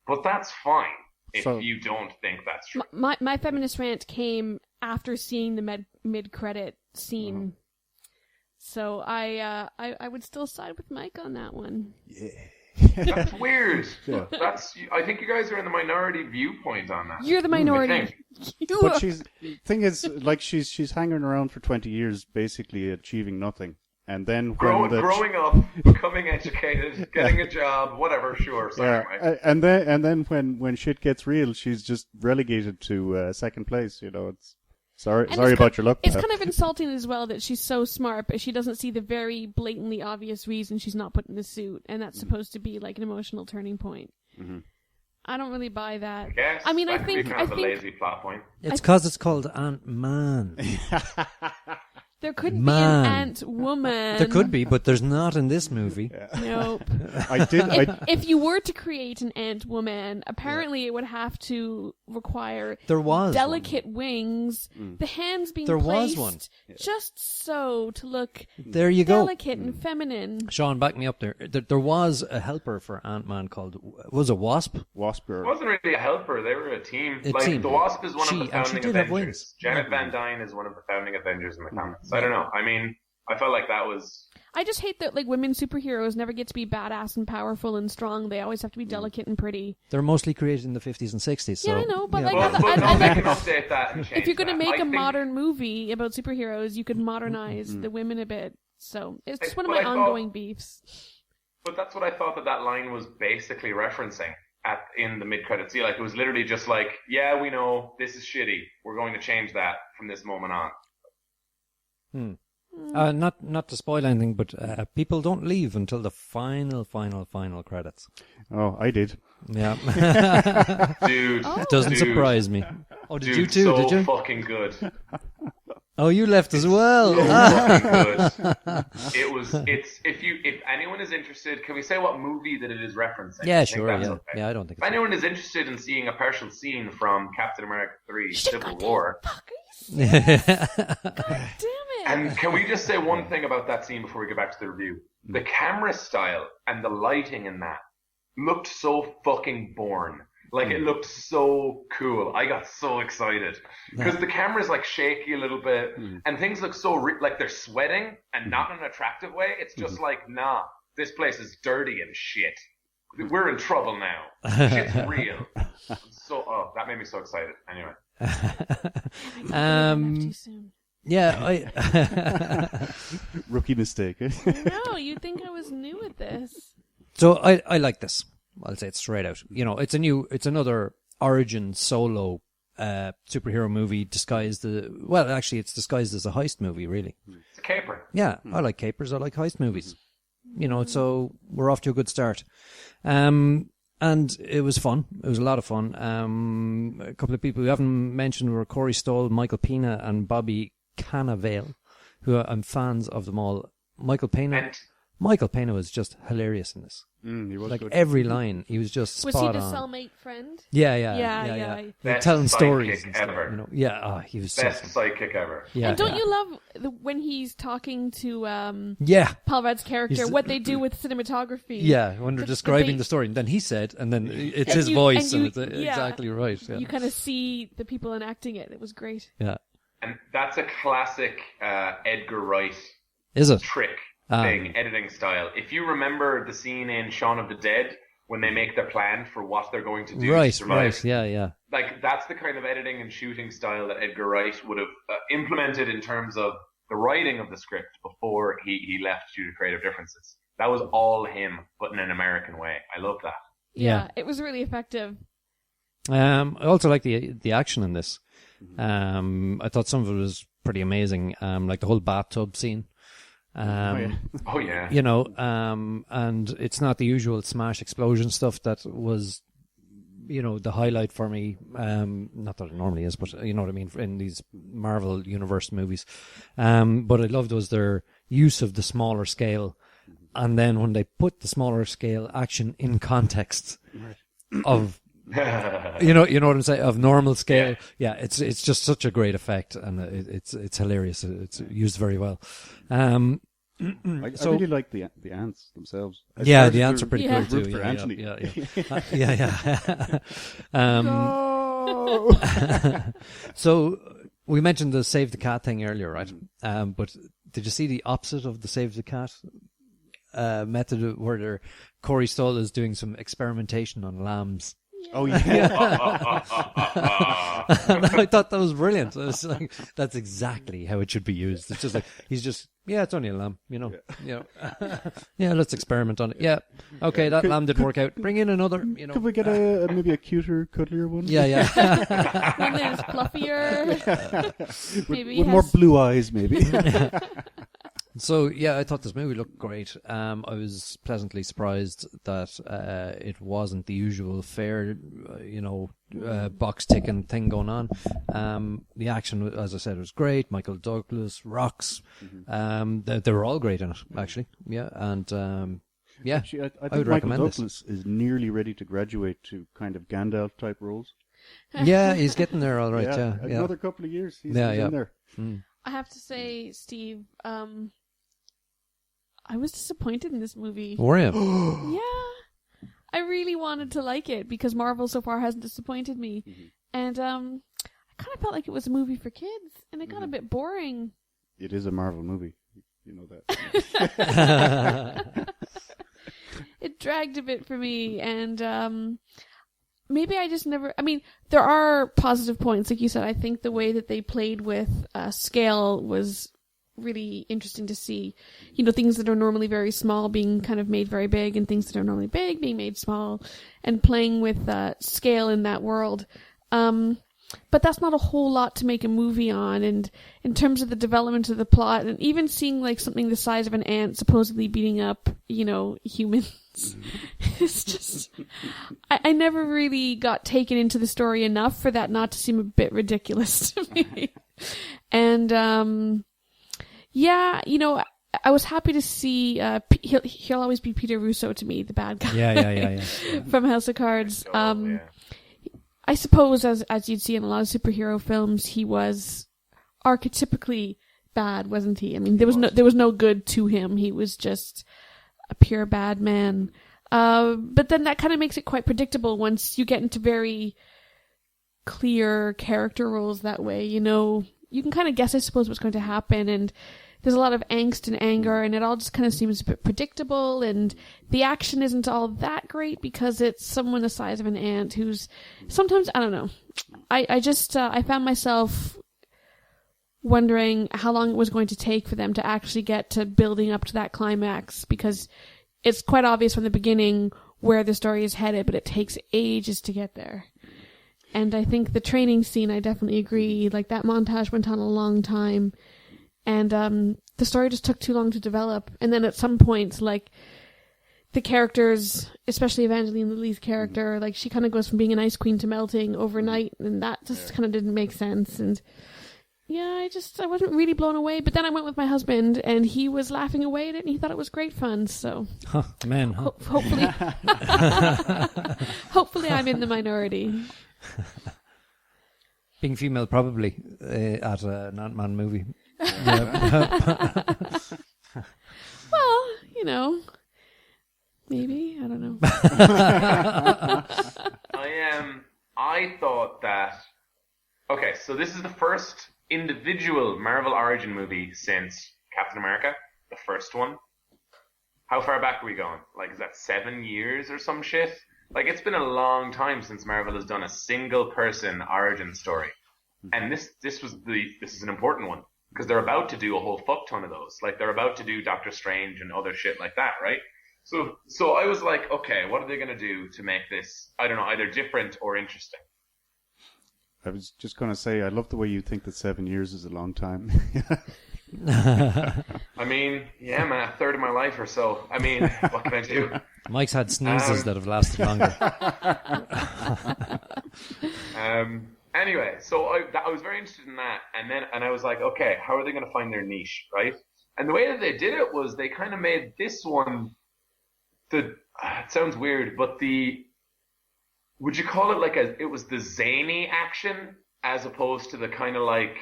But that's fine if So- you don't think that's true. My feminist rant came after seeing the mid-credit scene. So I would still side with Mike on that one. That's weird. Yeah. I think you guys are in the minority viewpoint on that. You're the I minority. think. But thing is, like she's hanging around for 20 years, basically achieving nothing, and then when Growing up, becoming educated, getting a job, whatever. Sure. Sorry, Mike. and then when shit gets real, she's just relegated to second place. You know, it's sorry about your luck. It's pal. kind of insulting as well that she's so smart, but she doesn't see the very blatantly obvious reason she's not put in the suit, and that's supposed to be like an emotional turning point. Mm-hmm. I don't really buy that. I guess. I mean, that I could think be kind of a lazy plot point. It's because it's called Ant-Man. there could be Man. an ant woman. There could be, but there's not in this movie. Nope. If you were to create an ant woman, apparently it would have to require There was delicate wings, the hands being There was placed one. just so to look There you go. delicate and feminine. Sean, back me up there. There was a helper for Ant-Man called, was it Wasp? Wasp. It wasn't really a helper. They were a team. A team. The Wasp is one She- of the and she founding did have Avengers. wings. Janet Van Dyne is one of the founding Avengers in the comics. I don't know. I mean, I felt like that was... I just hate that like women superheroes never get to be badass and powerful and strong. They always have to be delicate and pretty. They're mostly created in the 50s and 60s. So, Yeah, I know, but, like, Well, they can update that and change If you're going to that. make I a think- modern movie about superheroes, you could modernize the women a bit. So it's just one of my But I thought- ongoing beefs. But that's what I thought that line was basically referencing in the mid-credits scene. Like, it was literally just like, yeah, we know this is shitty. We're going to change that from this moment on. not to spoil anything, but people don't leave until the final credits. Oh, I did. Yeah. Dude. Doesn't dude, surprise me. Oh, did Dude, you too? so Did you? fucking good. Oh, you left as well. Fucking good. If anyone is interested, can we say what movie that it is referencing? Yeah, I think sure. that's Yeah, okay. yeah. I don't think. If anyone is interested in seeing a partial scene from Captain America 3 Civil War, Damn it! and can we just say one thing about that scene before we get back to the review? The camera style and the lighting in that looked so fucking Bourne. Like, it looked so cool. I got so excited. Because the camera's, like, shaky a little bit, and things look so, like, they're sweating, and not in an attractive way. It's just like, nah, this place is dirty and shit. We're in trouble now. Shit's real. So, that made me so excited. Anyway. Too soon. Yeah, Rookie mistake. Eh? No, you'd think I was new at this. So I like this. I'll say it straight out. You know, it's another origin solo superhero movie disguised it's disguised as a heist movie, really. It's a caper. Yeah, I like capers. I like heist movies. You know, so we're off to a good start. And it was fun. It was a lot of fun. A couple of people we haven't mentioned were Corey Stoll, Michael Pena, and Bobby Cannavale, who I'm fans of them all. Michael Pena was just hilarious in this. He was Like good. every line, he was just spot Was he the on. cellmate friend? Yeah. Best Telling sidekick stories and stuff, ever. you know. Yeah, he was Best so fun. sidekick ever. Yeah, And don't yeah. you love when he's talking to Yeah, Paul Rudd's character, He's- what they do with cinematography? yeah. When they're The- describing they- the story, and then he said, and then it's And his you- voice, and and you- it's yeah. exactly right. Yeah, You kind of see the people enacting it. It was great. yeah. And that's a classic Edgar Wright Is it? trick thing, editing style. If you remember the scene in Shaun of the Dead when they make their plan for what they're going to do to survive, Yeah. like that's the kind of editing and shooting style that Edgar Wright would have implemented in terms of the writing of the script before he left due to creative differences. That was all him, but in an American way. I love that. Yeah. It was really effective. I also like the action in this. I thought some of it was pretty amazing. Like the whole bathtub scene. Oh yeah. You know, and it's not the usual smash explosion stuff that was, you know, the highlight for me. Not that it normally is, but you know what I mean, in these Marvel Universe movies. But I loved was their use of the smaller scale, and then when they put the smaller scale action in context of, you know what I'm saying, of normal scale. Yeah, it's just such a great effect, and it's hilarious. It's used very well. I really like the ants themselves. Yeah, the ants are pretty Yeah. cool too. For Anthony. Yeah. No! So we mentioned the save the cat thing earlier, right? But did you see the opposite of the save the cat method, where Corey Stoll is doing some experimentation on lambs? Oh, yeah. I thought that was brilliant. I was like, that's exactly how it should be used. It's just like, it's only a lamb, Yeah, let's experiment on it. Yeah, okay, that lamb didn't work out. Bring in another, Could we get maybe a cuter, cuddlier one? Yeah. One that is fluffier. Maybe with more blue eyes, maybe. So, yeah, I thought this movie looked great. I was pleasantly surprised that it wasn't the usual fair, box ticking thing going on. The action, as I said, was great. Michael Douglas rocks. They were all great in it, actually. Yeah, and yeah, Actually, I I think would Michael recommend this. Douglas is nearly ready to graduate to kind of Gandalf type roles. Yeah, he's getting there all right. Yeah, Another couple of years, he's Yeah. in there. I have to say, Steve, I was disappointed in this movie. Were you? Yeah. I really wanted to like it because Marvel so far hasn't disappointed me. And I kind of felt like it was a movie for kids, and it got a bit boring. It is a Marvel movie. You know that. It dragged a bit for me, and maybe I just never... I mean, there are positive points. Like you said, I think the way that they played with scale was really interesting to see. Things that are normally very small being kind of made very big, and things that are normally big being made small, and playing with scale in that world. But that's not a whole lot to make a movie on, and in terms of the development of the plot, and even seeing like something the size of an ant supposedly beating up, humans, it's just... I never really got taken into the story enough for that not to seem a bit ridiculous to me. And, yeah, I was happy to see, he'll always be Peter Russo to me, the bad guy. Yeah. From House of Cards. Yeah. I suppose as you'd see in a lot of superhero films, he was archetypically bad, wasn't he? I mean, there was no good to him. He was just a pure bad man. But then that kind of makes it quite predictable once you get into very clear character roles that way. You can kind of guess, I suppose, what's going to happen, and there's a lot of angst and anger, and it all just kind of seems a bit predictable, and the action isn't all that great because it's someone the size of an ant who's sometimes, I don't know. I found myself wondering how long it was going to take for them to actually get to building up to that climax, because it's quite obvious from the beginning where the story is headed, but it takes ages to get there. And I think the training scene, I definitely agree, like that montage went on a long time. And the story just took too long to develop. And then at some point, like, the characters, especially Evangeline Lilly's character, like, she kind of goes from being an ice queen to melting overnight. And that just kind of didn't make sense. And yeah, I wasn't really blown away. But then I went with my husband, and he was laughing away at it, and he thought it was great fun. So hopefully, hopefully I'm in the minority. Being female, probably, at an Ant-Man movie. Well, maybe, I don't know. I thought that... Okay, so this is the first individual Marvel origin movie since Captain America, the first one. How far back are we going? Like, is that 7 years or some shit? Like, it's been a long time since Marvel has done a single person origin story. And this is an important one, because they're about to do a whole fuck ton of those. Like, they're about to do Doctor Strange and other shit like that, right? So I was like, okay, what are they going to do to make this, I don't know, either different or interesting? I was just going to say, I love the way you think that 7 years is a long time. I mean, yeah, man, a third of my life or so. I mean, what can I do? Mike's had sneezes that have lasted longer. Anyway, so I was very interested in that, and I was like, okay, how are they going to find their niche, right? And the way that they did it was they kind of made this one it sounds weird, but would you call it like it was the zany action as opposed to the kind of like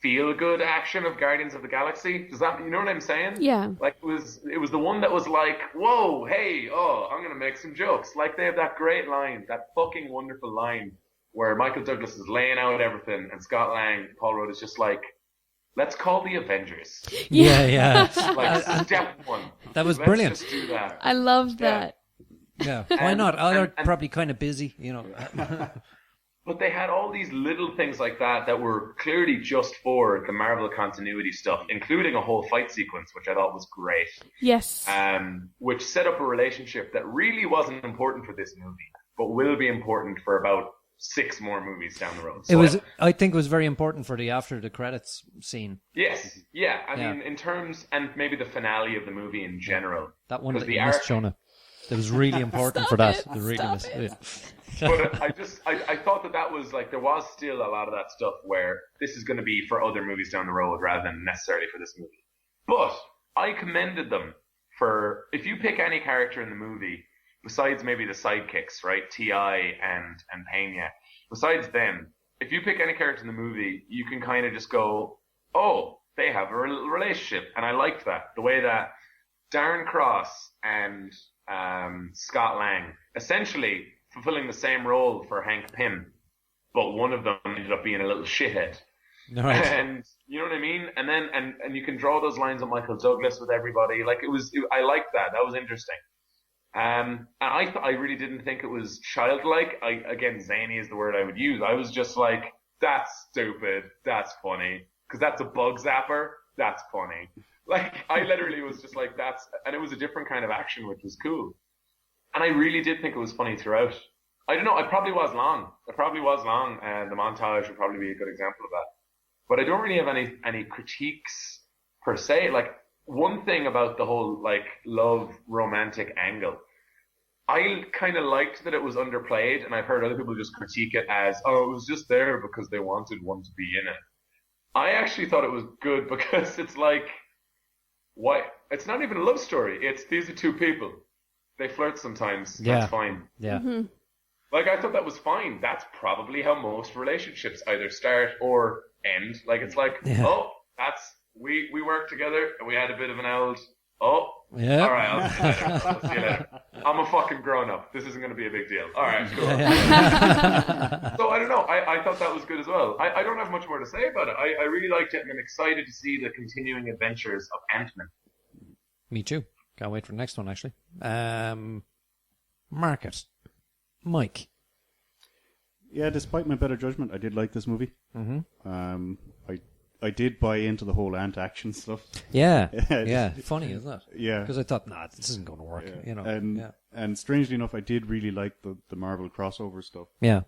feel-good action of Guardians of the Galaxy. Does that, you know what I'm saying? Yeah. Like, it was the one that was like, whoa, hey, I'm going to make some jokes. Like, they have that great line, that fucking wonderful line, where Michael Douglas is laying out everything, and Scott Lang, Paul Rudd, is just like, let's call the Avengers. Yeah. Like, step one. That was Let's brilliant. just do that. I love that. Yeah, why not? They're probably kind of busy, you know. But they had all these little things like that were clearly just for the Marvel continuity stuff, including a whole fight sequence, which I thought was great. Yes. Which set up a relationship that really wasn't important for this movie, but will be important for about 6 more movies down the road. So I think it was very important for the after the credits scene. Yes, yeah. I mean, in terms, and maybe the finale of the movie in general. That one that you missed, Shona. It was really important for that. But I thought that was like, there was still a lot of that stuff where this is going to be for other movies down the road rather than necessarily for this movie. But I commended them for, if you pick any character in the movie, besides maybe the sidekicks, right, T.I. and Pena, besides them, if you pick any character in the movie, you can kind of just go, oh, they have a relationship. And I liked that. The way that Darren Cross and Scott Lang essentially fulfilling the same role for Hank Pym, but one of them ended up being a little shithead. Right. And you know what I mean? And then and you can draw those lines on Michael Douglas with everybody. Like I liked that. That was interesting. And I really didn't think it was childlike. Again, zany is the word I would use. I was just like, that's stupid. That's funny. Because that's a bug zapper. That's funny. Like, I literally was just like, and it was a different kind of action, which was cool. And I really did think it was funny throughout. I don't know, I probably was long. And the montage would probably be a good example of that. But I don't really have any critiques per se. Like, one thing about the whole, like, love romantic angle, I kind of liked that it was underplayed, and I've heard other people just critique it as, it was just there because they wanted one to be in it. I actually thought it was good because it's like, why? It's not even a love story. It's, these are two people. They flirt sometimes. Yeah. That's fine. Yeah. Mm-hmm. Like, I thought that was fine. That's probably how most relationships either start or end. Like, it's like, we worked together and we had a bit of an old, yeah. All right, I'll see you later. I'm a fucking grown-up. This isn't going to be a big deal. All right, cool. So, I don't know. I thought that was good as well. I don't have much more to say about it. I really liked it, and I'm excited to see the continuing adventures of Ant-Man. Me too. Can't wait for the next one, actually. Marcus. Mike. Yeah, despite my better judgment, I did like this movie. Mm-hmm. I did buy into the whole ant action stuff. Yeah, yeah. Funny, isn't it? Yeah. Because I thought, this isn't going to work. Yeah. You know. And strangely enough, I did really like the Marvel crossover stuff. Yeah.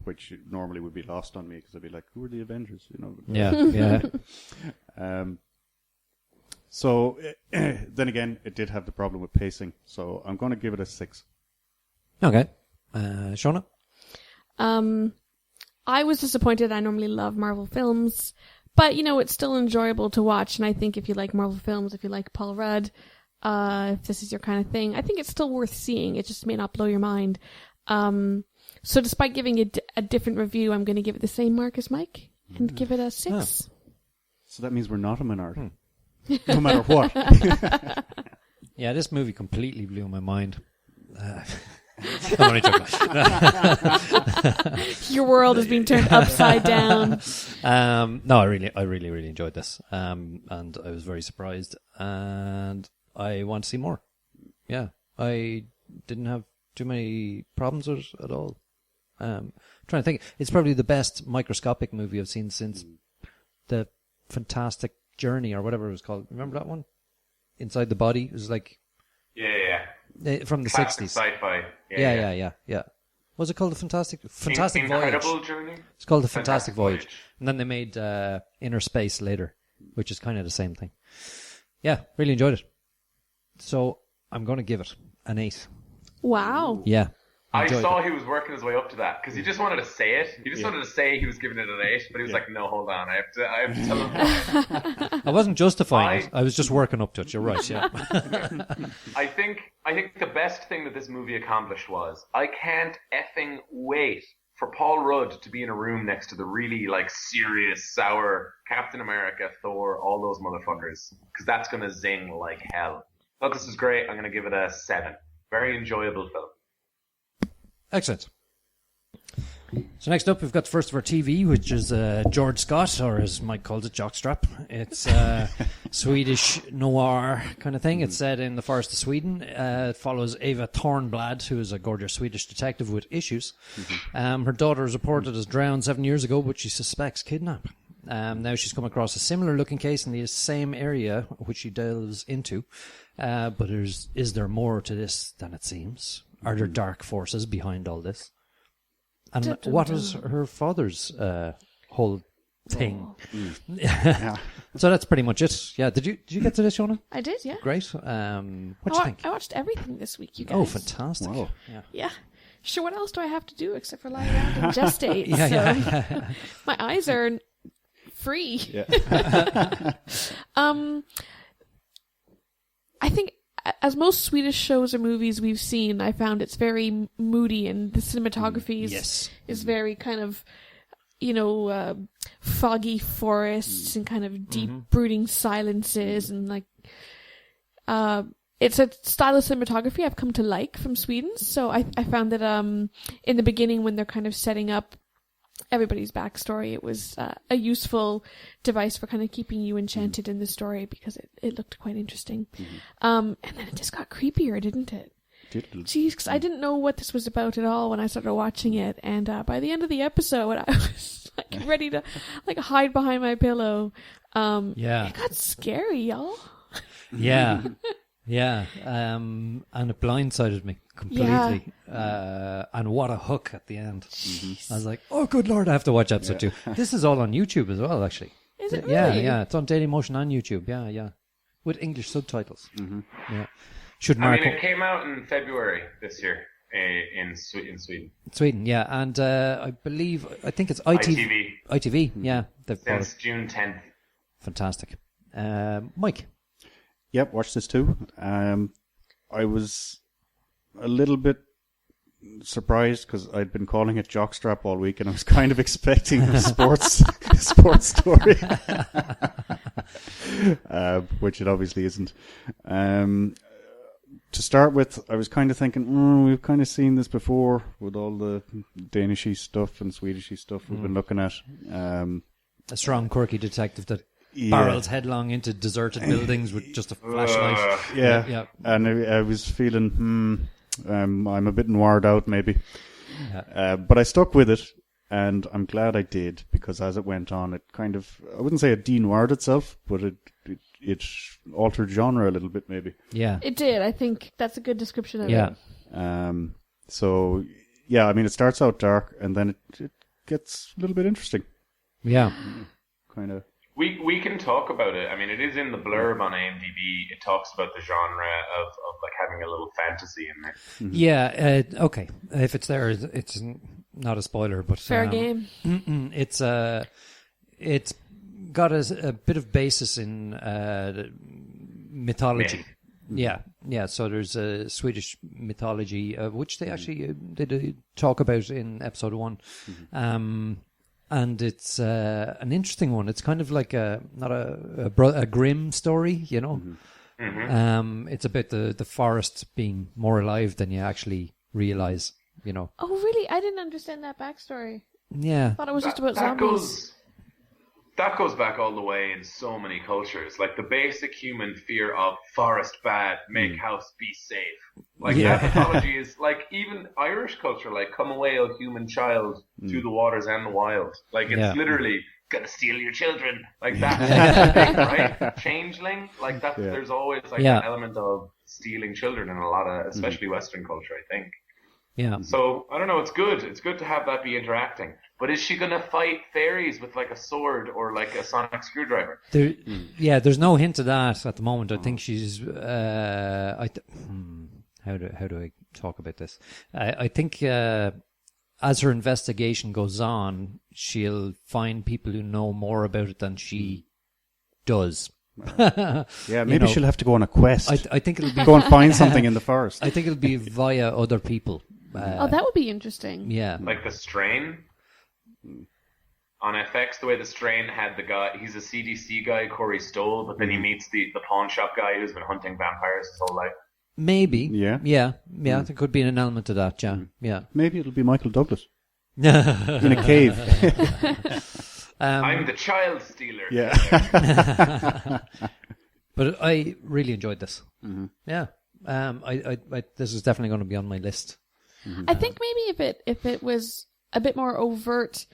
Which normally would be lost on me because I'd be like, who are the Avengers? You know. Yeah. So then again, it did have the problem with pacing. So I'm going to give it a 6. Okay. Shona? I was disappointed. I normally love Marvel films, but it's still enjoyable to watch. And I think if you like Marvel films, if you like Paul Rudd, if this is your kind of thing, I think it's still worth seeing. It just may not blow your mind. So despite giving it a different review, I'm going to give it the same mark as Mike and give it a 6. Oh. So that means we're not a minority. No matter what. Yeah, this movie completely blew my mind. I'm only joking. Your world is being turned upside down. No, I really enjoyed this. And I was very surprised. And I want to see more. Yeah, I didn't have too many problems with it at all. Trying to think, it's probably the best microscopic movie I've seen since the Fantastic Journey or whatever it was called. Remember that one? Inside the Body. It was like from the classic 60s. Sci-fi. Yeah. Was it called the Fantastic Voyage? Incredible Journey? It's called the Fantastic Voyage. And then they made Inner Space later, which is kind of the same thing. Yeah, really enjoyed it. So I'm going to give it an 8. Wow. Yeah. I saw he was working his way up to that because he just wanted to say it. He just wanted to say he was giving it an 8, but he was like, "No, hold on, I have to tell him." I wasn't justifying it. I was just working up to it. You're right. Yeah. I think the best thing that this movie accomplished was I can't effing wait for Paul Rudd to be in a room next to the really like serious, sour Captain America, Thor, all those motherfuckers, because that's gonna zing like hell. Thought this was great. I'm gonna give it a 7. Very enjoyable film. Excellent. So next up, we've got the first of our TV, which is Jordskott, or as Mike calls it, Jockstrap. It's Swedish noir kind of thing. It's set in the forest of Sweden. It follows Eva Thornblad, who is a gorgeous Swedish detective with issues. Her daughter was reported as drowned 7 years ago, but she suspects kidnap. Now she's come across a similar-looking case in the same area, which she delves into. But is there more to this than it seems? Are there dark forces behind all this? And what is her father's whole thing? Yeah. So that's pretty much it. Yeah. Did you get to this, Shona? I did, yeah. Great. What do you think? I watched everything this week, you guys. Oh, fantastic. Wow. Yeah. Sure, what else do I have to do except for lie around and gestate? Yeah. My eyes are free. Yeah. I think, as most Swedish shows or movies we've seen, I found it's very moody, and the cinematography is very kind of, foggy forests and kind of deep brooding silences, and like, it's a style of cinematography I've come to like from Sweden. So I found that in the beginning, when they're kind of setting up everybody's backstory, it was a useful device for kind of keeping you enchanted in the story, because it looked quite interesting. And then it just got creepier, didn't it? Jeez, because I didn't know what this was about at all when I started watching it, and by the end of the episode, I was like ready to like hide behind my pillow. It got scary, y'all. Yeah. Yeah, and it blindsided me completely. And what a hook at the end. I was like, oh, good Lord, I have to watch episode 2. This is all on YouTube as well, actually. Is it really? Yeah, it's on Dailymotion on YouTube, yeah. With English subtitles. Yeah. It came out in February this year in Sweden. Sweden, yeah, and I think it's ITV. ITV, yeah. Since June 10th. Fantastic. Mike? Yep, watched this too. I was a little bit surprised because I'd been calling it Jockstrap all week, and I was kind of expecting a sports story, which it obviously isn't. To start with, I was kind of thinking, we've kind of seen this before with all the Danishy stuff and Swedishy stuff we've been looking at. A strong, quirky detective that barrels headlong into deserted buildings with just a flashlight. Yeah. And I was feeling, I'm a bit noired out maybe. But I stuck with it, and I'm glad I did, because as it went on, it kind of, I wouldn't say it de-noired itself, but it altered genre a little bit maybe. Yeah. It did. I think that's a good description of it. So, yeah, I mean, it starts out dark, and then it gets a little bit interesting. Yeah. Kind of. We can talk about it. I mean, it is in the blurb on IMDb. It talks about the genre of like having a little fantasy in there. Yeah. Okay. If it's there, it's not a spoiler, but fair game. It's got a bit of basis in mythology. Yeah. So there's a Swedish mythology, which they actually did talk about in episode 1. And it's an interesting one. It's kind of like not a grim story, you know. It's about the forest being more alive than you actually realize, you know. Oh, really? I didn't understand that backstory. Yeah. I thought it was just about zombies. That goes back all the way in so many cultures. Like the basic human fear of forest bad, make house be safe. Like that mythology is like even Irish culture, like come away, O human child, through the waters and the wild. Like it's literally gonna steal your children. Like that's the thing, right? Changeling, like that. There's always like an element of stealing children in a lot of, especially Western culture, I think. Yeah. So I don't know. It's good. It's good to have that be interacting. But is she gonna fight fairies with like a sword or like a sonic screwdriver? There's no hint of that at the moment. I think she's. How do I talk about this? I think as her investigation goes on, she'll find people who know more about it than she does. Yeah, maybe she'll have to go on a quest. I think it'll be go and find something in the forest. I think it'll be via other people. that would be interesting. Yeah. Like The Strain. On FX, the way The Strain had the guy, he's a CDC guy, Corey Stoll, but then he meets the pawn shop guy who's been hunting vampires his whole life. Maybe. Yeah. There could be an element to that, yeah. Maybe it'll be Michael Douglas in a cave. I'm the child stealer. Yeah. But I really enjoyed this. Mm-hmm. Yeah. I this is definitely going to be on my list. Mm-hmm. I think maybe if it was a bit more overt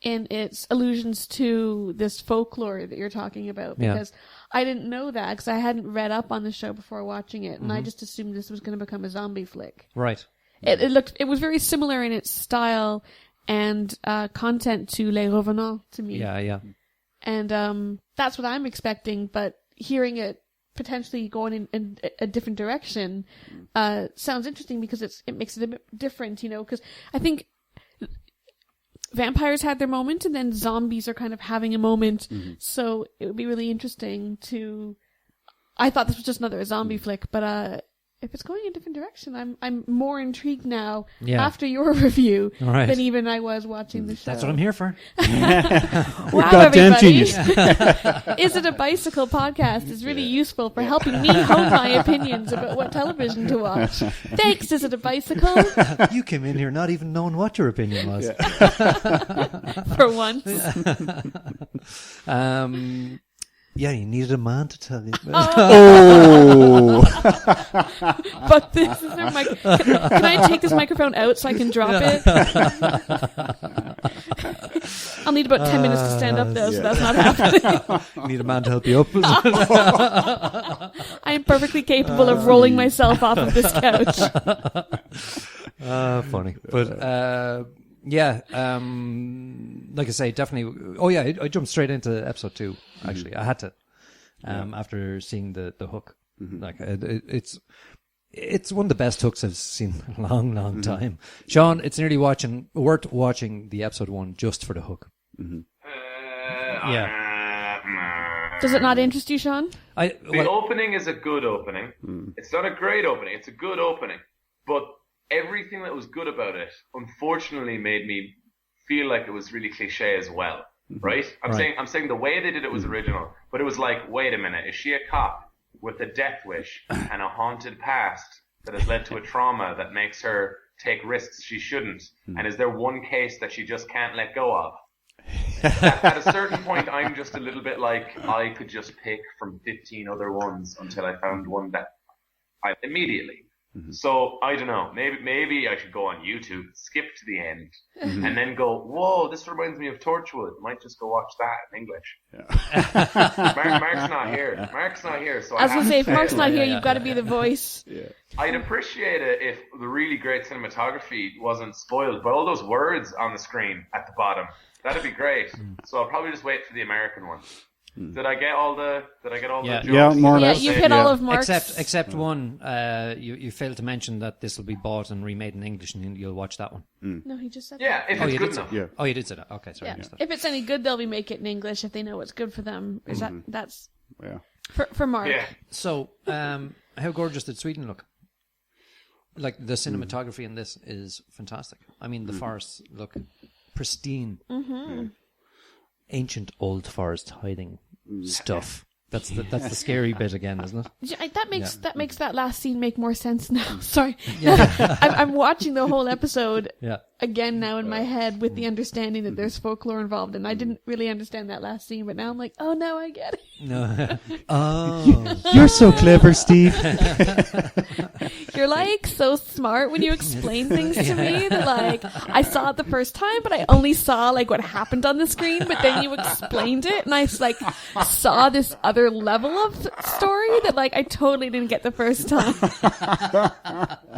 in its allusions to this folklore that you're talking about, because I didn't know that because I hadn't read up on the show before watching it, and I just assumed this was going to become a zombie flick. Right. It was very similar in its style and content to Les Revenants to me. Yeah. And that's what I'm expecting, but hearing it potentially going in a different direction sounds interesting because it makes it a bit different, because I think vampires had their moment and then zombies are kind of having a moment. So it would be really interesting I thought this was just another zombie flick, but if it's going in a different direction, I'm more intrigued now after your review than even I was watching the show. That's what I'm here for. Wow, goddamn everybody. genius. Is It a Bicycle podcast is really useful for helping me hone my opinions about what television to watch. Thanks, Is It a Bicycle? You came in here not even knowing what your opinion was. For once. Yeah, you needed a man to tell you. Oh. But this is can I take this microphone out so I can drop it? I'll need about 10 minutes to stand up though, so that's not happening. You need a man to help you up. I am perfectly capable of rolling myself off of this couch. Funny. But, like I say, definitely. Oh yeah, I jumped straight into episode 2. Actually, I had to, after seeing the hook. Like it's one of the best hooks I've seen in a long time. Shaun, it's nearly worth watching the episode 1 just for the hook. Does it not interest you, Shaun? The opening is a good opening. It's not a great opening. It's a good opening, but everything that was good about it, unfortunately, made me feel like it was really cliche as well. Right? I'm saying the way they did it was original, but it was like, wait a minute, is she a cop with a death wish and a haunted past that has led to a trauma that makes her take risks she shouldn't? And is there one case that she just can't let go of? At a certain point, I'm just a little bit like, I could just pick from 15 other ones until I found one that I immediately. So, I don't know, maybe I should go on YouTube, skip to the end, and then go, whoa, this reminds me of Torchwood. Might just go watch that in English. Mark's not here. So I was going to say, if Mark's not here, you've got to be the voice. I'd appreciate it if the really great cinematography wasn't spoiled by all those words on the screen at the bottom. That'd be great. So I'll probably just wait for the American one. Did I get all the jokes? Yeah, more or less. You hit all of Mark's. Except one, you failed to mention that this will be bought and remade in English, and you'll watch that one. No, he just said that. Yeah, if it's good enough. Yeah. Oh, you did say that. Okay, sorry. Yeah. If it's any good, they'll remake it in English if they know what's good for them. Is that's for Mark? Yeah. So, how gorgeous did Sweden look? Like the cinematography in this is fantastic. I mean, the forests look pristine. Ancient old forest hiding stuff. That's the scary bit again, isn't it? That makes that last scene make more sense now. Sorry, I'm watching the whole episode again now in my head with the understanding that there's folklore involved, and I didn't really understand that last scene, but now I'm like, oh no, I get it. No. Oh, you're so clever, Steve. You're like so smart when you explain things to me that like I saw it the first time, but I only saw like what happened on the screen, but then you explained it, and I like saw this other level of story that like I totally didn't get the first time.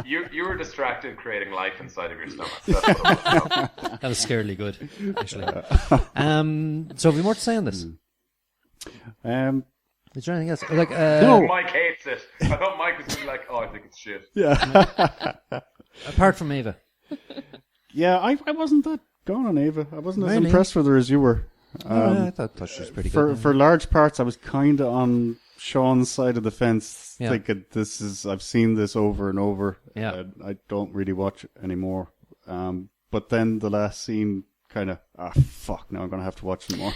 You were distracted creating life inside of your stomach. That's what it was. that was scarily good, actually. So have we more to say on this? Is there anything else? Like, No. Mike hates it. I thought Mike was going to be like, oh, I think it's shit. Yeah. apart from Ava. Yeah, I wasn't that gone on Ava. I wasn't as Really? impressed with her as you were. I thought she was pretty For good. for large parts, I was kind of on Shaun's side of the fence, Yeah. thinking I've seen this over and over. Yeah. I don't really watch it anymore. But then the last scene kind of, fuck, now I'm going to have to watch some more.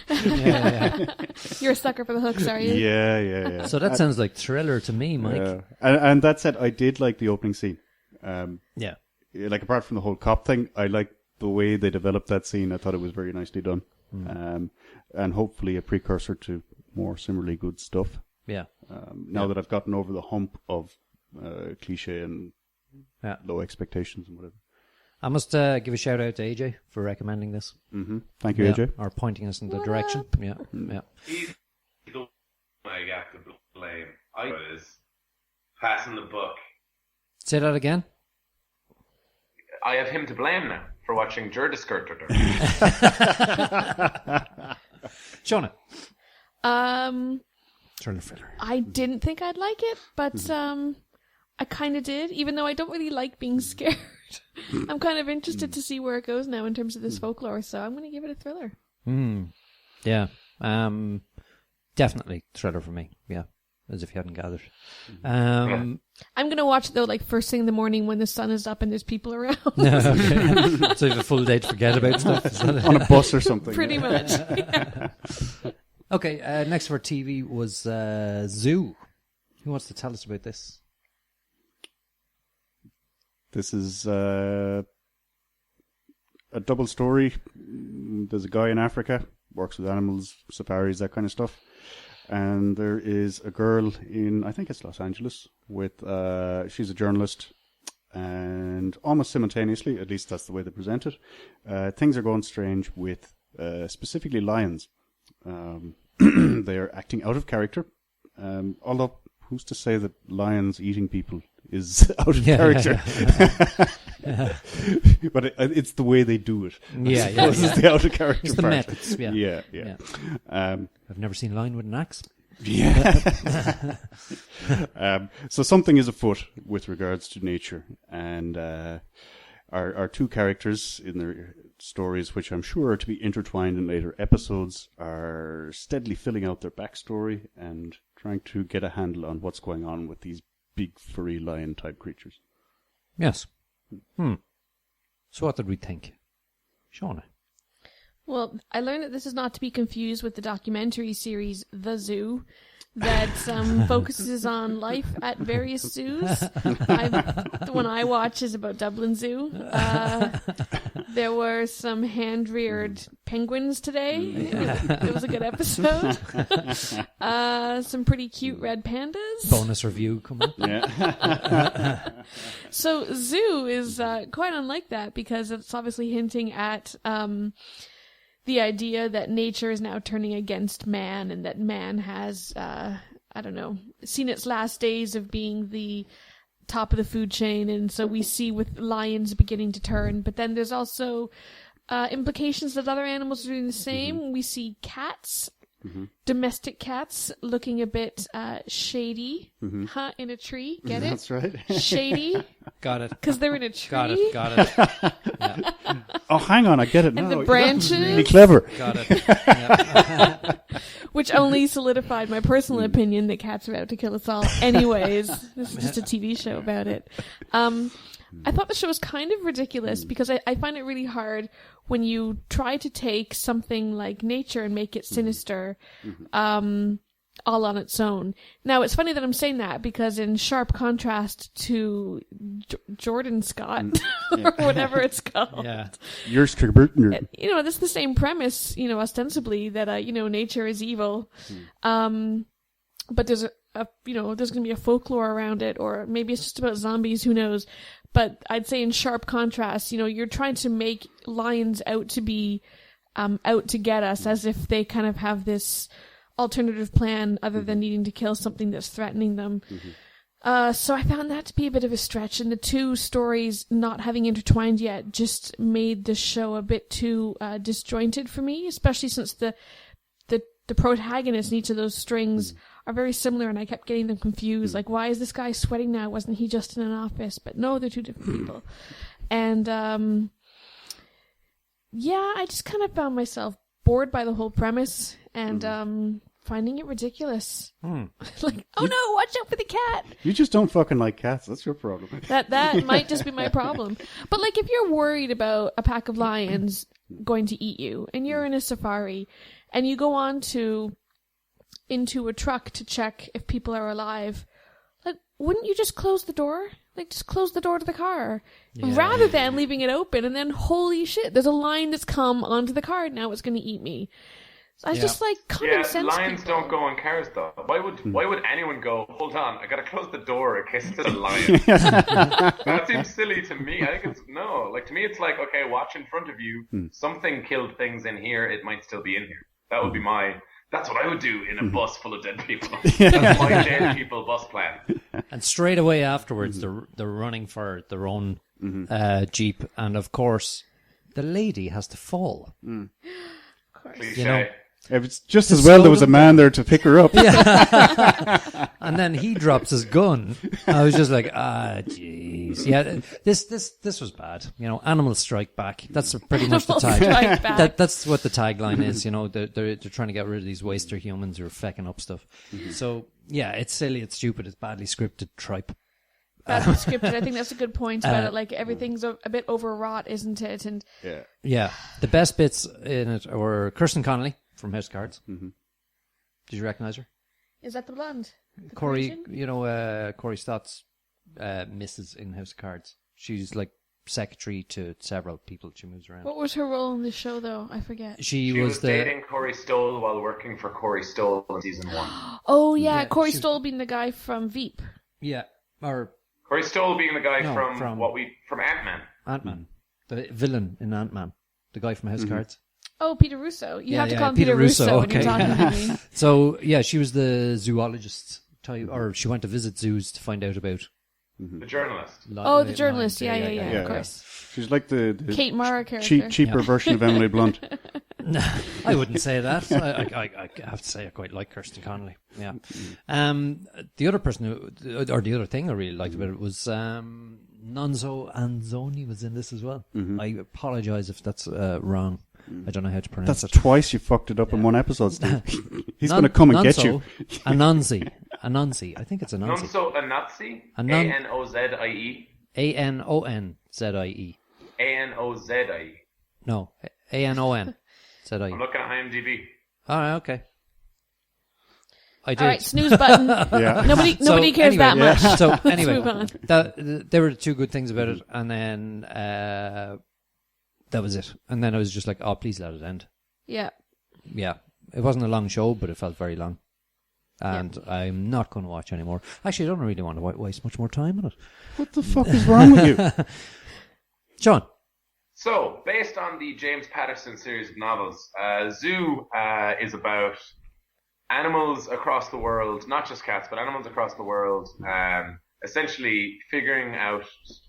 You're a sucker for the hooks, are you? Yeah. So that sounds like thriller to me, Mike. And that said, I did like the opening scene. Yeah. Like, apart from the whole cop thing, I liked the way they developed that scene. I thought it was very nicely done. And hopefully a precursor to more similarly good stuff. Yeah. Now that I've gotten over the hump of cliche and low expectations and whatever. I must give a shout out to AJ for recommending this. Mm-hmm. Thank you, AJ. Or pointing us in the direction. Yeah. He's the one I got to blame. I was passing the buck. Say that again. I have him to blame now for watching Jordskott Zoo. Shona. Thriller. I didn't think I'd like it, but I kind of did, even though I don't really like being scared. I'm kind of interested to see where it goes now in terms of this folklore, so I'm going to give it a thriller. Yeah. Definitely thriller for me. Yeah. As if you hadn't gathered. I'm going to watch it, though, like first thing in the morning when the sun is up and there's people around. Okay. So you have a full day to forget about stuff. Is that it? On a bus or something. Pretty much. Yeah. Okay, next for TV was Zoo. Who wants to tell us about this? This is a double story. There's a guy in Africa, works with animals, safaris, that kind of stuff. And there is a girl in, I think it's Los Angeles, with she's a journalist. And almost simultaneously, at least that's the way they present it, things are going strange with specifically lions. They are acting out of character. Although, who's to say that lions eating people is out of character? But it's the way they do it. It's the out of character It's the part. methods, Yeah. I've never seen a lion with an axe. Yeah. So something is afoot with regards to nature, and our two characters in their stories, which I'm sure are to be intertwined in later episodes, are steadily filling out their backstory and trying to get a handle on what's going on with these big furry lion type creatures. Yes. So what did we think? Shona? Well, I learned that this is not to be confused with the documentary series The Zoo that focuses on life at various zoos. The one I watch is about Dublin Zoo. There were some hand-reared penguins today. It was a good episode. Some pretty cute red pandas. Bonus review coming up. Yeah. So Zoo is quite unlike that because it's obviously hinting at the idea that nature is now turning against man and that man has, seen its last days of being the top of the food chain. And so we see with lions beginning to turn. But then there's also implications that other animals are doing the same. We see cats. Domestic cats looking a bit shady in a tree. Get it? That's right. Shady. Got it. Because they're in a tree. Got it. Yeah. Oh, hang on, I get it now. And the branches. That's really clever. Got it. Yeah. Which only solidified my personal opinion that cats are out to kill us all. Anyways, this is just a TV show about it. I thought the show was kind of ridiculous because I find it really hard when you try to take something like nature and make it sinister, all on its own. Now, it's funny that I'm saying that because in sharp contrast to Jordan Scott, or whatever it's called. Yeah. Yours, This is the same premise, ostensibly that, nature is evil. But there's there's going to be a folklore around it, or maybe it's just about zombies, who knows. But I'd say in sharp contrast, you're trying to make lions out to be, out to get us, as if they kind of have this alternative plan other than needing to kill something that's threatening them. So I found that to be a bit of a stretch, and the two stories not having intertwined yet just made the show a bit too disjointed for me, especially since the protagonists in each of those strings are very similar, and I kept getting them confused. Like, why is this guy sweating now? Wasn't he just in an office? But no, they're two different people. And I just kind of found myself bored by the whole premise, and finding it ridiculous. Like, oh no, watch out for the cat. You just don't fucking like cats. That's your problem. That might just be my problem. But like, if you're worried about a pack of lions going to eat you, and you're in a safari, and you go on into a truck to check if people are alive, like, wouldn't you just close the door? Like, just close the door to the car. Rather than leaving it open and then, holy shit, there's a lion that's come onto the car, now it's going to eat me. So I just like common sense. Lions people. Don't go in cars though. Why would anyone go, hold on, I gotta close the door in case there's a lion? That seems silly to me. I think to me it's like, okay, watch in front of you. Something killed things in here, it might still be in here. That would be that's what I would do in a bus full of dead people. That's my dead people bus plan. And straight away afterwards, they're running for their own jeep, and of course, the lady has to fall. Of course. Cliche. You know, If it's just as well there was a man there to pick her up. and then he drops his gun. I was just like, jeez. Yeah, this was bad. You know, animals strike back. That's pretty much the tag. That's what the tagline is. You know, they're trying to get rid of these waster humans who are fecking up stuff. So yeah, it's silly, it's stupid, it's badly scripted tripe. Badly scripted. I think that's a good point about it. Like, everything's a bit overwrought, isn't it? And yeah, the best bits in it were Kirsten Connolly from House of Cards. Did you recognise her? Is that the blonde? The Corey, Parisian? you know, Corey Stott's missus in House of Cards. She's like secretary to several people. She moves around. What was her role in the show, though? I forget. She was dating Corey Stoll while working for Corey Stoll in season 1. Oh yeah, Corey Stoll being the guy from Veep. Yeah, or Corey Stoll being the guy from Ant-Man. Ant-Man, the villain in Ant-Man, the guy from House of Cards. Oh, Peter Russo. You have to call him Peter Russo when you're talking to me. So yeah, she was the zoologist type, or she went to visit zoos to find out about. The journalist. The journalist. Yeah, of course. She's like the Kate Mara character. cheaper version of Emily Blunt. No, I wouldn't say that. I have to say I quite like Kirsten Connolly. Yeah. The other person the other thing I really liked about it was Nonso Anzoni was in this as well. I apologise if that's wrong. I don't know how to pronounce That's it. twice you fucked it up in one episode, Steve. He's going to come and get you. Anansi. I think it's Anansi. Nonso Anansi? A-N-O-Z-I-E? A-N-O-N-Z-I-E. A-N-O-Z-I-E. No, A-N-O-N-Z-I-E. I'm looking at IMDb. All right, okay. I did. All right, snooze button. Nobody cares that much. So Let's anyway, move on. there were the two good things about it, and then that was it. And then I was just like, oh, please let it end. Yeah. Yeah. It wasn't a long show, but it felt very long. And I'm not going to watch anymore. Actually, I don't really want to waste much more time on it. What the fuck is wrong with you? Shaun. So, based on the James Patterson series of novels, Zoo is about animals across the world, not just cats, but animals across the world, essentially figuring out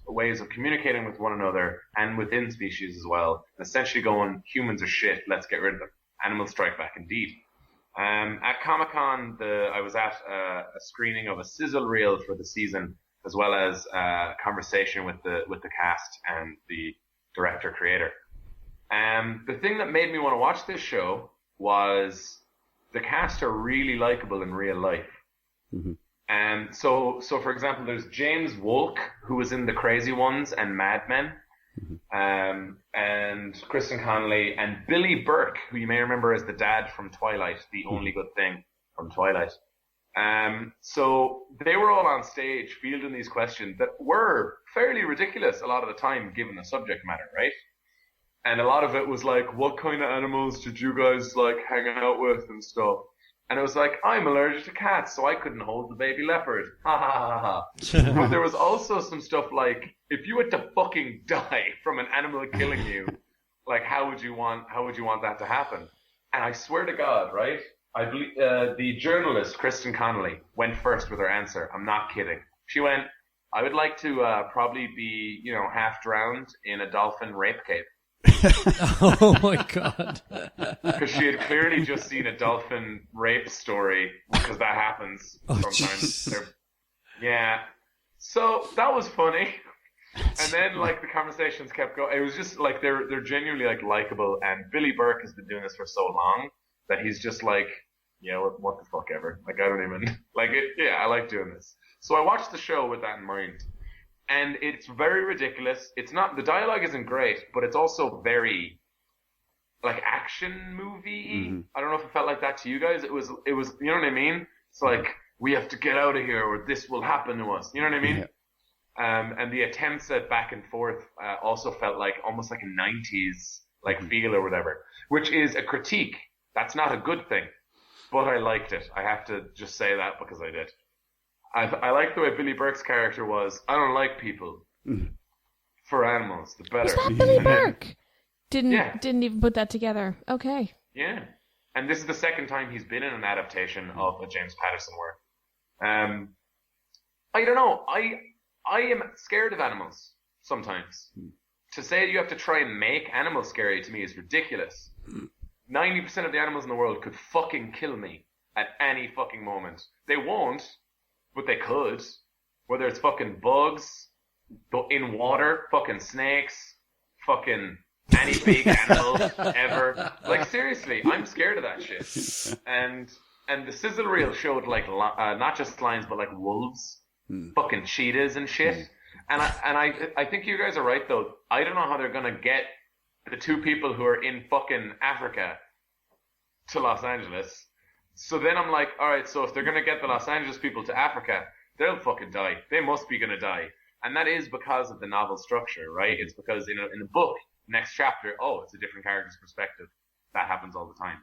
ways of communicating with one another and within species as well. Essentially going, humans are shit, let's get rid of them. Animals strike back indeed. At Comic-Con, I was at a screening of a sizzle reel for the season, as well as a conversation with the cast and the director creator. The thing that made me want to watch this show was the cast are really likable in real life. So for example, there's James Wolk, who was in The Crazy Ones and Mad Men, and Kristen Connolly, and Billy Burke, who you may remember as the dad from Twilight, the only good thing from Twilight. So they were all on stage fielding these questions that were fairly ridiculous a lot of the time, given the subject matter, right? And a lot of it was like, what kind of animals did you guys like hang out with and stuff? And it was like, I'm allergic to cats, so I couldn't hold the baby leopard. Ha ha ha ha. But there was also some stuff like, if you had to fucking die from an animal killing you, like how would you want that to happen? And I swear to God, right? I believe the journalist Kristen Connolly went first with her answer. I'm not kidding. She went, I would like to probably be, half drowned in a dolphin rape cave. Oh my God. Because she had clearly just seen a dolphin rape story, because that happens sometimes. Yeah. So that was funny. And then the conversations kept going. It was just they're genuinely likable, and Billy Burke has been doing this for so long that he's just yeah, what the fuck ever. Like, I don't even, like, I like doing this. So I watched the show with that in mind. And it's very ridiculous. It's not, the dialogue isn't great, but it's also very, like, action movie. I don't know if it felt like that to you guys. It was, you know what I mean? It's like, we have to get out of here or this will happen to us. You know what I mean? Yeah. And the attempts at back and forth also felt like almost like a 90s like feel or whatever, which is a critique. That's not a good thing, but I liked it. I have to just say that because I did. I like the way Billy Burke's character was. I don't like people. For animals, the better. Was that Billy Burke? Didn't even put that together. Okay. Yeah. And this is the second time he's been in an adaptation of a James Patterson work. I don't know. I am scared of animals sometimes. To say you have to try and make animals scary to me is ridiculous. 90% of the animals in the world could fucking kill me at any fucking moment. They won't, but they could. Whether it's fucking bugs, in water, fucking snakes, fucking any big animal ever. Like, seriously, I'm scared of that shit. And the sizzle reel showed, like, not just lions, but, like, wolves, fucking cheetahs and shit. And I think you guys are right, though. I don't know how they're gonna get the two people who are in fucking Africa to Los Angeles. So then I'm like, alright, so if they're gonna get the Los Angeles people to Africa, they'll fucking die. They must be gonna die. And that is because of the novel structure, right? It's because, in the book, next chapter, it's a different character's perspective. That happens all the time.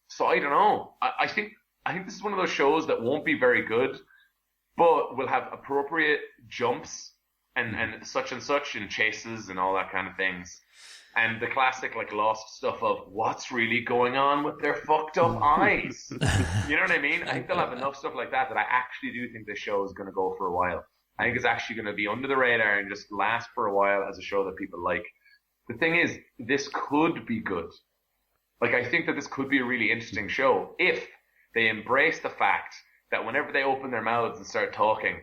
So I don't know. I think this is one of those shows that won't be very good, but will have appropriate jumps and such in chases and all that kind of things. And the classic, like, Lost stuff of what's really going on with their fucked up eyes. You know what I mean? I think they'll have enough stuff like that I actually do think this show is going to go for a while. I think it's actually going to be under the radar and just last for a while as a show that people like. The thing is, this could be good. Like, I think that this could be a really interesting show if they embrace the fact that whenever they open their mouths and start talking,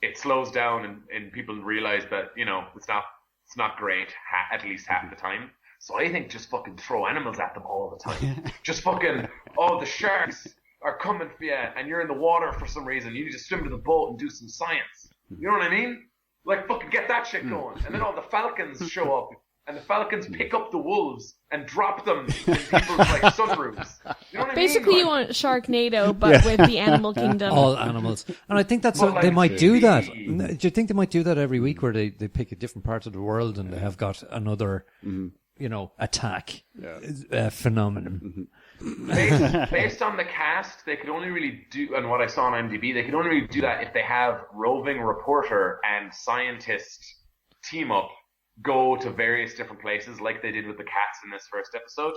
it slows down and people realize that, it's not great at least half the time. So I think just fucking throw animals at them all the time. Just fucking, the sharks are coming for you and you're in the water for some reason. You need to swim to the boat and do some science. You know what I mean? Like, fucking get that shit going. And then all the falcons show up and the falcons pick up the wolves and drop them in people's, like, sunroofs. You know what I mean? Basically, you want Sharknado, but with the animal kingdom. All animals. And I think that's they might do that. Do you think they might do that every week where they pick a different part of the world and they have got another, attack phenomenon? Based on the cast, they could only really do, and what I saw on IMDb, they could only really do that if they have roving reporter and scientist team up go to various different places like they did with the cats in this first episode.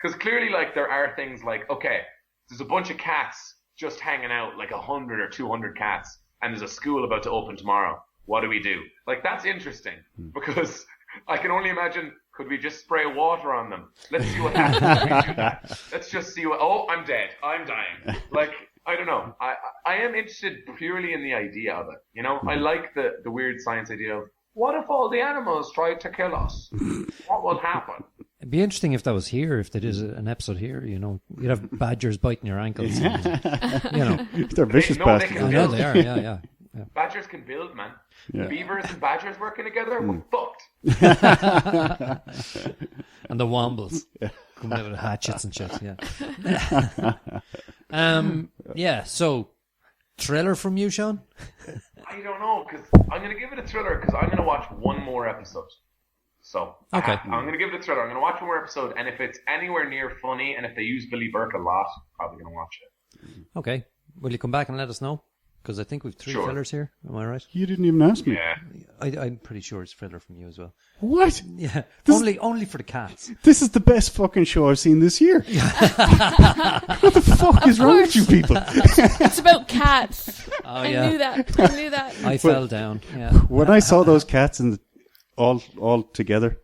Because clearly, like, there are things like, okay, there's a bunch of cats just hanging out, like 100 or 200 cats, and there's a school about to open tomorrow. What do we do? Like, that's interesting, because I can only imagine, could we just spray water on them? Let's see what happens when we do that. Let's just see I'm dead. I'm dying. Like, I don't know. I am interested purely in the idea of it. I like the weird science idea of, what if all the animals tried to kill us? What will happen? It'd be interesting if that was here, if there is an episode here, You'd have badgers biting your ankles. And, They're vicious bastards. I know they are, yeah. Badgers can build, man. Yeah. Beavers and badgers working together, we're fucked. And the wombles coming out with hatchets and shit, so, thriller from you, Shaun? I don't know, because I'm going to give it a thriller because I'm going to watch one more episode. So, okay. I'm going to give it a thriller. I'm going to watch one more episode, and if it's anywhere near funny, and if they use Billy Burke a lot, probably going to watch it. Okay. Will you come back and let us know? Because I think we've 3 thrillers here. Am I right? You didn't even ask me. Yeah. I'm pretty sure it's thriller from you as well. What? Yeah. Only for the cats. This is the best fucking show I've seen this year. What the fuck is wrong with you people? It's about cats. I knew that. I fell down. Yeah. When I saw those cats all together.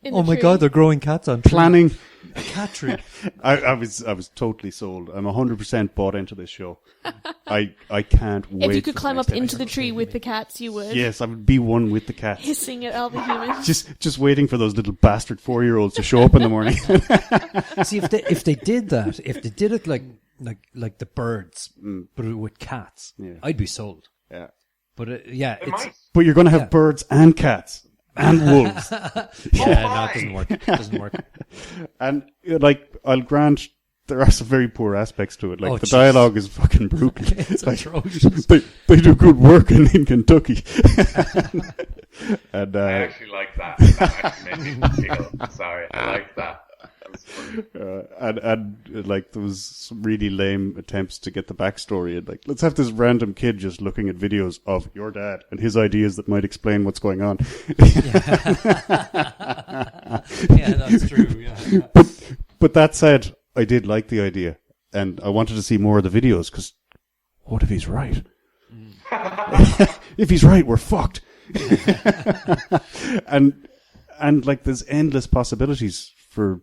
Oh my God, they're growing cats on trees. Planning. A cat tree. I was totally sold. I'm 100% bought into this show. I can't wait. If you could climb up into the tree with the cats, you would. Yes, I would be one with the cats. Hissing at all the humans. Just waiting for those little bastard 4-year-olds to show up in the morning. See, if they did that, if they did it like like the birds, but with cats, Yeah. I'd be sold. Yeah. But It might. But you're going to have birds and cats and wolves. No, it doesn't work. It doesn't work. And, like, I'll grant there are some very poor aspects to it. Like, the jeez. dialogue is fucking brutal. It's Like, atrocious. they do good work in Kentucky. And, I actually like that. That actually made me feel sorry. I like that. That was funny. and like, there was some really lame attempts to get the backstory. And, like, let's have this random kid just looking at videos of your dad and his ideas that might explain what's going on. Yeah, that's true. Yeah. But that said, I did like the idea, and I wanted to see more of the videos, because what if he's right? If he's right, we're fucked. and like, there's endless possibilities for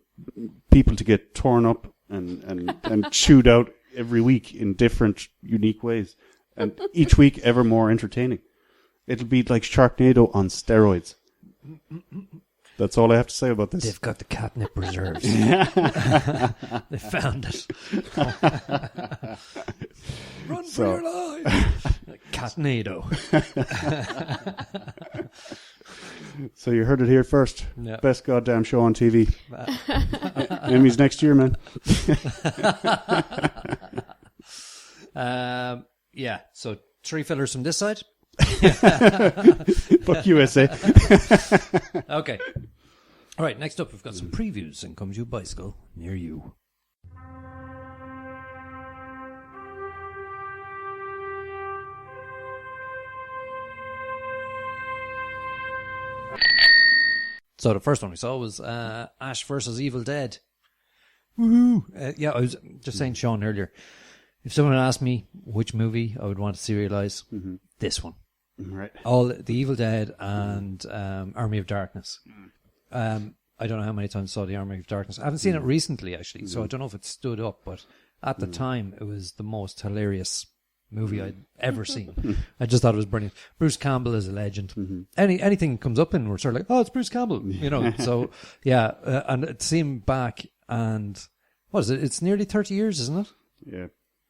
people to get torn up and chewed out every week in different, unique ways, and each week ever more entertaining. It'll be like Sharknado on steroids. That's all I have to say about this. They've got the catnip reserves. They found it. Run for your life. Catnado. So you heard it here first. Yeah. Best goddamn show on TV. Emmys next year, man. Yeah, so 3 fillers from this side. Fuck USA. Okay. All right, next up, we've got some previews and Comes You Bicycle near you. So the first one we saw was Ash versus Evil Dead. Woohoo! Yeah, I was just saying to Shaun earlier, if someone asked me which movie I would want to serialize, this one. Right. All the Evil Dead and Army of Darkness. I don't know how many times I saw the Army of Darkness. I haven't seen it recently, actually, so I don't know if it stood up, but at the time, it was the most hilarious movie I'd ever seen. I just thought it was brilliant. Bruce Campbell is a legend. Anything comes up and we're sort of like, oh, it's Bruce Campbell, you know. So, yeah, and to see him back, and what is it? It's nearly 30 years, isn't it? Yeah.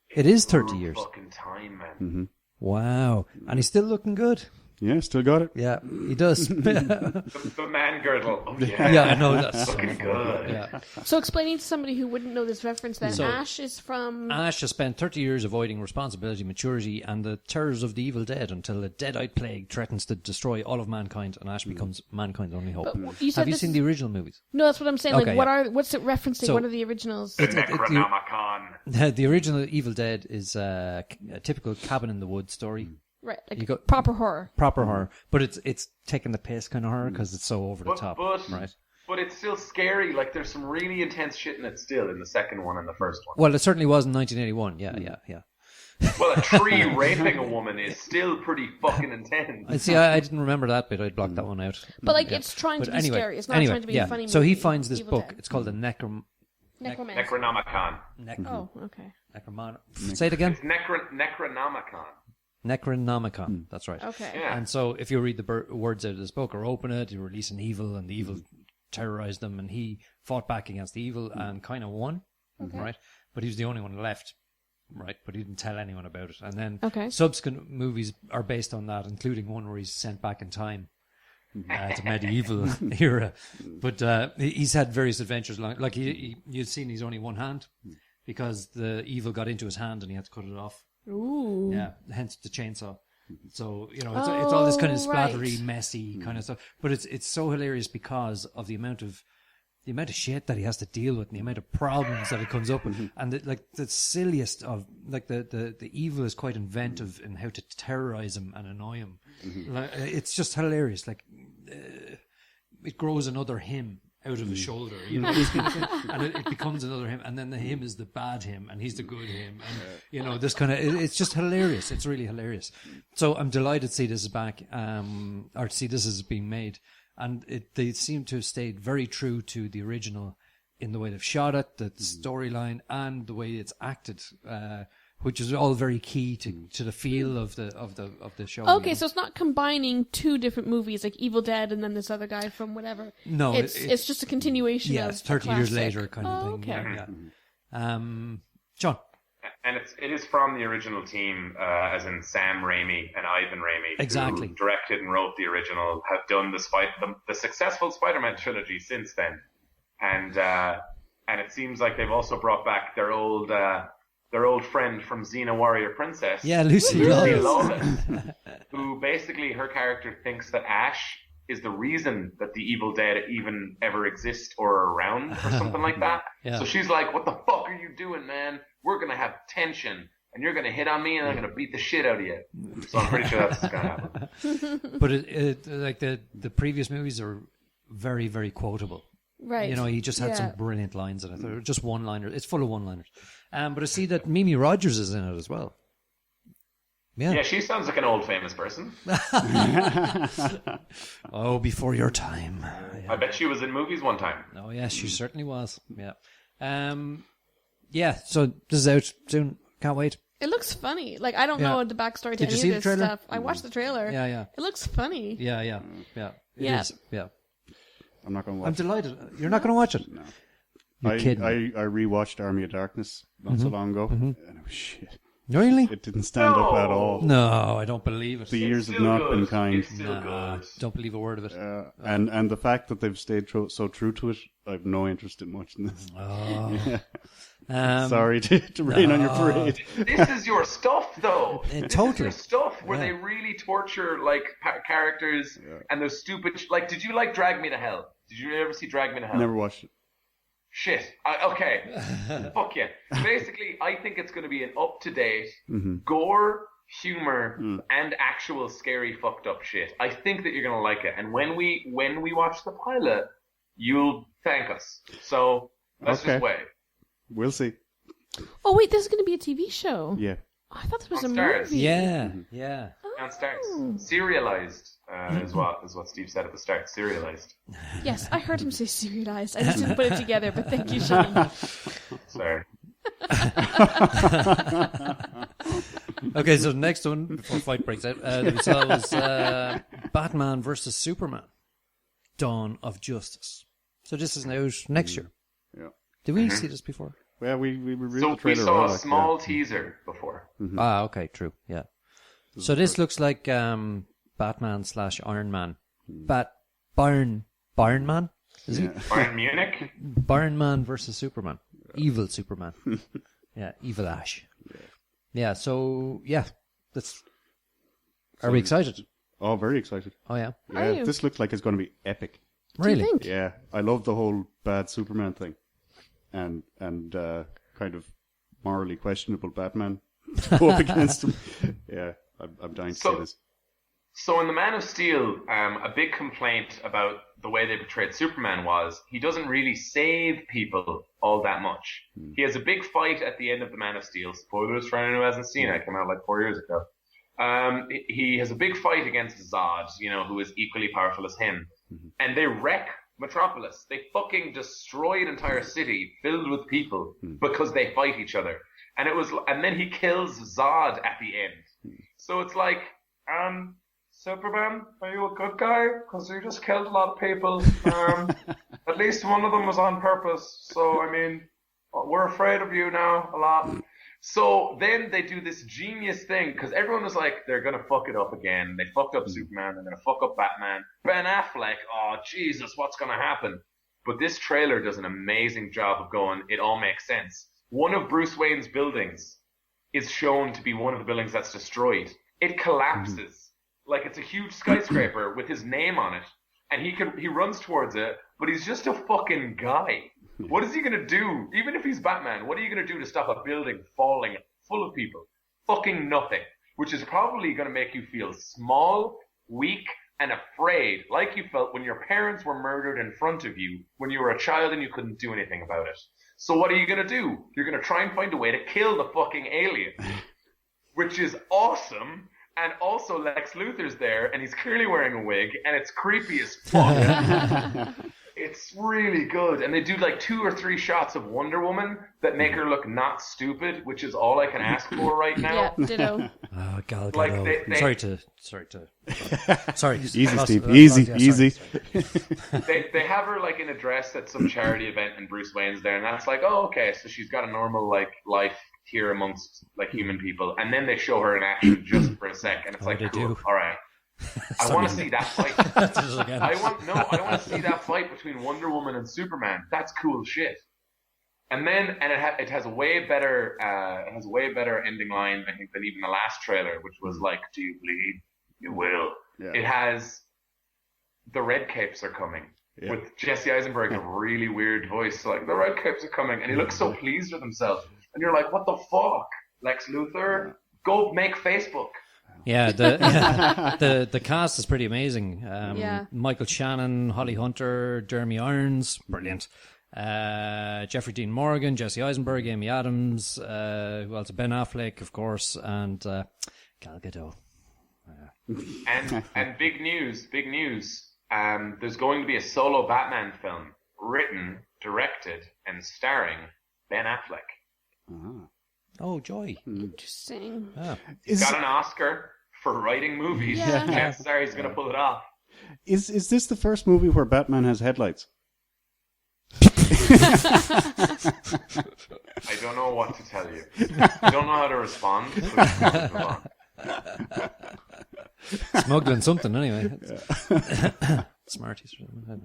It is 30 years. Fucking time, man. Wow. And he's still looking good. Yeah, still got it. Yeah, he does. The man girdle. Oh, yeah. Yeah, I know that's so Fucking good. Yeah. So explaining to somebody who wouldn't know this reference, then So- Ash is from. Ash has spent 30 years avoiding responsibility, maturity, and the terrors of the evil dead until a dead-eyed plague threatens to destroy all of mankind, and Ash becomes mankind's only hope. But you said Have you this seen is- the original movies? No, that's what I'm saying. Okay, Like, yeah. what's it referencing? So- What are the originals? Necronomicon. The original Evil Dead is a typical cabin in the woods story. Right, You like got- proper horror. Proper horror, but it's taking the piss kind of horror because it's so over the top, right? But it's still scary. Like, there's some really intense shit in it still in the second one and the first one. Well, it certainly was in 1981. Yeah. Well, a tree raping a woman is still pretty fucking intense. I see. I didn't remember that bit. I'd blocked that one out. But like, Yeah. it's trying to But be anyway, scary. It's not trying to be a funny movie. So he finds this Evil book. Dead. It's called the Necromancer. Necronomicon. Oh, okay. Say it again. It's Necronomicon. Necronomicon. That's right. Okay. Yeah. And so, if you read the words out of this book or open it, you release an evil, and the evil terrorized them, and he fought back against the evil and kind of won, right? But he was the only one left, right? But he didn't tell anyone about it. And then subsequent movies are based on that, including one where he's sent back in time to medieval era. But he's had various adventures along. Like you've seen, he's only one hand because the evil got into his hand and he had to cut it off. Ooh. Yeah, hence the chainsaw. So, you know, it's all this kind of splattery, right. messy kind of stuff. But it's so hilarious because of the amount of shit that he has to deal with and the amount of problems that it comes up with. And the silliest of, like, the evil is quite inventive in how to terrorize him and annoy him. Like, it's just hilarious. Like, it grows another him out of his shoulder, you know, and it becomes another him, and then the him is the bad him, and he's the good him, and you know, this kind of, it's just hilarious. It's really hilarious. So I'm delighted to see this is back, or to see this is being made, and they seem to have stayed very true to the original in the way they've shot it, the storyline, and the way it's acted, which is all very key to the feel of the show. Okay, so it's not combining two different movies, like Evil Dead and then this other guy from whatever. No, it's just a continuation. Yeah, of it's 30 years classic. later kind of thing. Okay. Yeah. Shaun. And it is from the original team, as in Sam Raimi and Ivan Raimi, Exactly. who directed and wrote the original, have done the successful Spider-Man trilogy since then, and it seems like they've also brought back their old friend from Xena Warrior Princess, Yeah, Lucy Lawless, who basically her character thinks that Ash is the reason that the Evil Dead even ever exist or are around or something like that. Yeah. So she's like, what the fuck are you doing, man? We're going to have tension and you're going to hit on me and I'm going to beat the shit out of you. So I'm pretty sure that's what's going to happen. But it like the previous movies are very, very quotable. Right. You know, he just had Yeah. some brilliant lines in it. They're just one-liners. It's full of one-liners. But I see that Mimi Rogers is in it as well. Yeah, she sounds like an old famous person. Oh, before your time. I bet she was in movies one time. Oh, yes, she certainly was. Yeah. Yeah, so this is out soon. Can't wait. It looks funny. Like, I don't Yeah. know the backstory to Did you any see of the this trailer? stuff. I watched the trailer. Yeah, yeah. It looks funny. Yeah. It Yeah. is. Yeah. I'm not going to watch I'm it. delighted. You're not going to watch it? No. You're kidding. I rewatched Army of Darkness not so long ago, and it was shit. Really? It didn't stand up at all. No, I don't believe it. The years have Still not good. been kind. It's still good. Don't believe a word of it. And the fact that they've stayed so true to it, I have no interest in much in this. Oh. Sorry to rain on your parade. This is your stuff, though. This totally. is your stuff where Yeah. they really torture like characters and those stupid. Like, did you like Drag Me to Hell? Did you ever see Drag Me to Hell? Never watched it. Shit. Okay. Fuck yeah. Basically, I think it's going to be an up-to-date gore, humor, and actual scary fucked up shit. I think that you're going to like it. And when we watch the pilot, you'll thank us. So let's Okay. just wait. We'll see. Oh, wait, this is going to be a TV show. Yeah. Oh, I thought this was a On Stars. movie. Yeah, yeah. Downstairs. Serialized is what Steve said at the start. Serialized. Yes, I heard him say serialized. I just didn't put it together, but thank you, Shaun. Sorry. Okay, so the next one, before fight breaks out, that we saw was Batman versus Superman, Dawn of Justice. So this is now next year. Yeah. Did we see this before? Well, we reviewed So the trailer. we saw all, a like, small yeah. teaser before. Ah, okay, true, yeah. So this looks like Batman / Iron Man. Bayern Man? Is he? Bayern Munich? Bayern Man versus Superman. Evil Superman. Yeah, evil Ash. Yeah, so, yeah. Are we excited? Oh, very excited. Oh, yeah. Yeah, Are you? this looks like it's going to be epic. Do you Really? think? Yeah, I love the whole bad Superman thing, and kind of morally questionable Batman go up against him. Yeah, I'm dying to see this. So in The Man of Steel, a big complaint about the way they portrayed Superman was he doesn't really save people all that much. He has a big fight at the end of The Man of Steel. Spoilers for anyone who hasn't seen it. It came out like 4 years ago. He has a big fight against Zod, who is equally powerful as him. And they wreck Metropolis. They fucking destroy an entire city filled with people because they fight each other. And then he kills Zod at the end. So it's like, Superman, are you a good guy? Because you just killed a lot of people. At least one of them was on purpose. So, I mean, we're afraid of you now a lot. So then they do this genius thing, because everyone was like, they're going to fuck it up again. They fucked up Superman. They're going to fuck up Batman. Ben Affleck, oh, Jesus, what's going to happen? But this trailer does an amazing job of going, it all makes sense. One of Bruce Wayne's buildings is shown to be one of the buildings that's destroyed. It collapses. Like it's a huge skyscraper with his name on it. And he runs towards it, but he's just a fucking guy. What is he going to do? Even if he's Batman, what are you going to do to stop a building falling full of people? Fucking nothing. Which is probably going to make you feel small, weak, and afraid, like you felt when your parents were murdered in front of you when you were a child and you couldn't do anything about it. So what are you going to do? You're going to try and find a way to kill the fucking alien. Which is awesome. And also Lex Luthor's there, and he's clearly wearing a wig, and it's creepy as fuck. It's really good. And they do like 2 or 3 shots of Wonder Woman that make her look not stupid, which is all I can ask for right now. Yeah, ditto. Oh, Gal Like Gadot. they- Sorry. Easy, Lost- Steve. lost- Easy, yeah, easy. sorry. They have her like in a dress at some charity event, and Bruce Wayne's there, and that's like, oh, okay, so she's got a normal like life here amongst like human people, and then they show her in action just for a sec, and it's like, cool, all right. I want to see that fight. I want to see that fight between Wonder Woman and Superman. That's cool shit. And then, it has a way better ending line, I think, than even the last trailer, which was like, "Do you bleed? You will." Yeah. It has the Red Capes are coming with Jesse Eisenberg, a really weird voice, like the Red Capes are coming, and he looks so pleased with himself, and you're like, "What the fuck, Lex Luthor? Go make Facebook." Yeah, the cast is pretty amazing. Michael Shannon, Holly Hunter, Jeremy Irons, brilliant. Jeffrey Dean Morgan, Jesse Eisenberg, Amy Adams, who else? Ben Affleck, of course, and Gal Gadot. And big news. There's going to be a solo Batman film written, directed, and starring Ben Affleck. Oh, joy! Interesting. He's got an Oscar for writing movies. Yeah. Chances are he's going to pull it off. Is this the first movie where Batman has headlights? I don't know what to tell you. I don't know how to respond. So move on. Smuggling something anyway. Smarties. I don't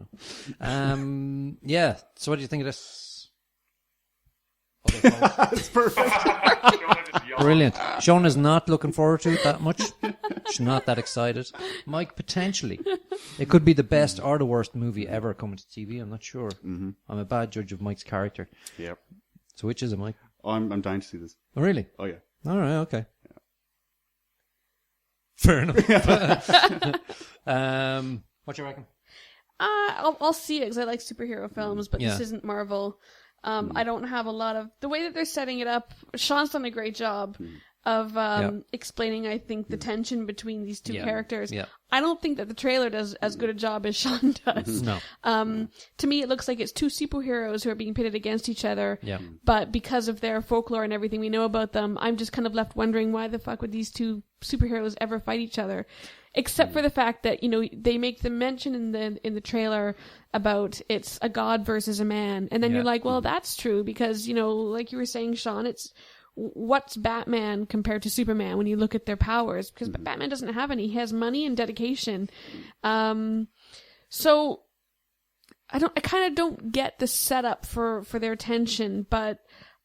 know. Yeah. So what do you think of this? That's perfect. Brilliant. Shaun is not looking forward to it that much. She's not that excited. Mike, potentially. It could be the best or the worst movie ever coming to TV. I'm not sure. Mm-hmm. I'm a bad judge of Mike's character. Yep. So which is it, Mike? I'm dying to see this. Oh, really? Oh, yeah. All right, okay. Yeah. Fair enough. What do you reckon? I'll see it because I like superhero films, but this isn't Marvel. I don't have a lot of... The way that they're setting it up, Shaun's done a great job of explaining, I think, the tension between these two characters. Yeah. I don't think that the trailer does as good a job as Shaun does. No. To me, it looks like it's two superheroes who are being pitted against each other. Yeah. But because of their folklore and everything we know about them, I'm just kind of left wondering why the fuck would these two superheroes ever fight each other? Except for the fact that, they make the mention in the trailer about it's a god versus a man. And then you're like, well, that's true because, like you were saying, Shaun, it's what's Batman compared to Superman when you look at their powers? Because Batman doesn't have any. He has money and dedication. So I kind of don't get the setup for their tension, but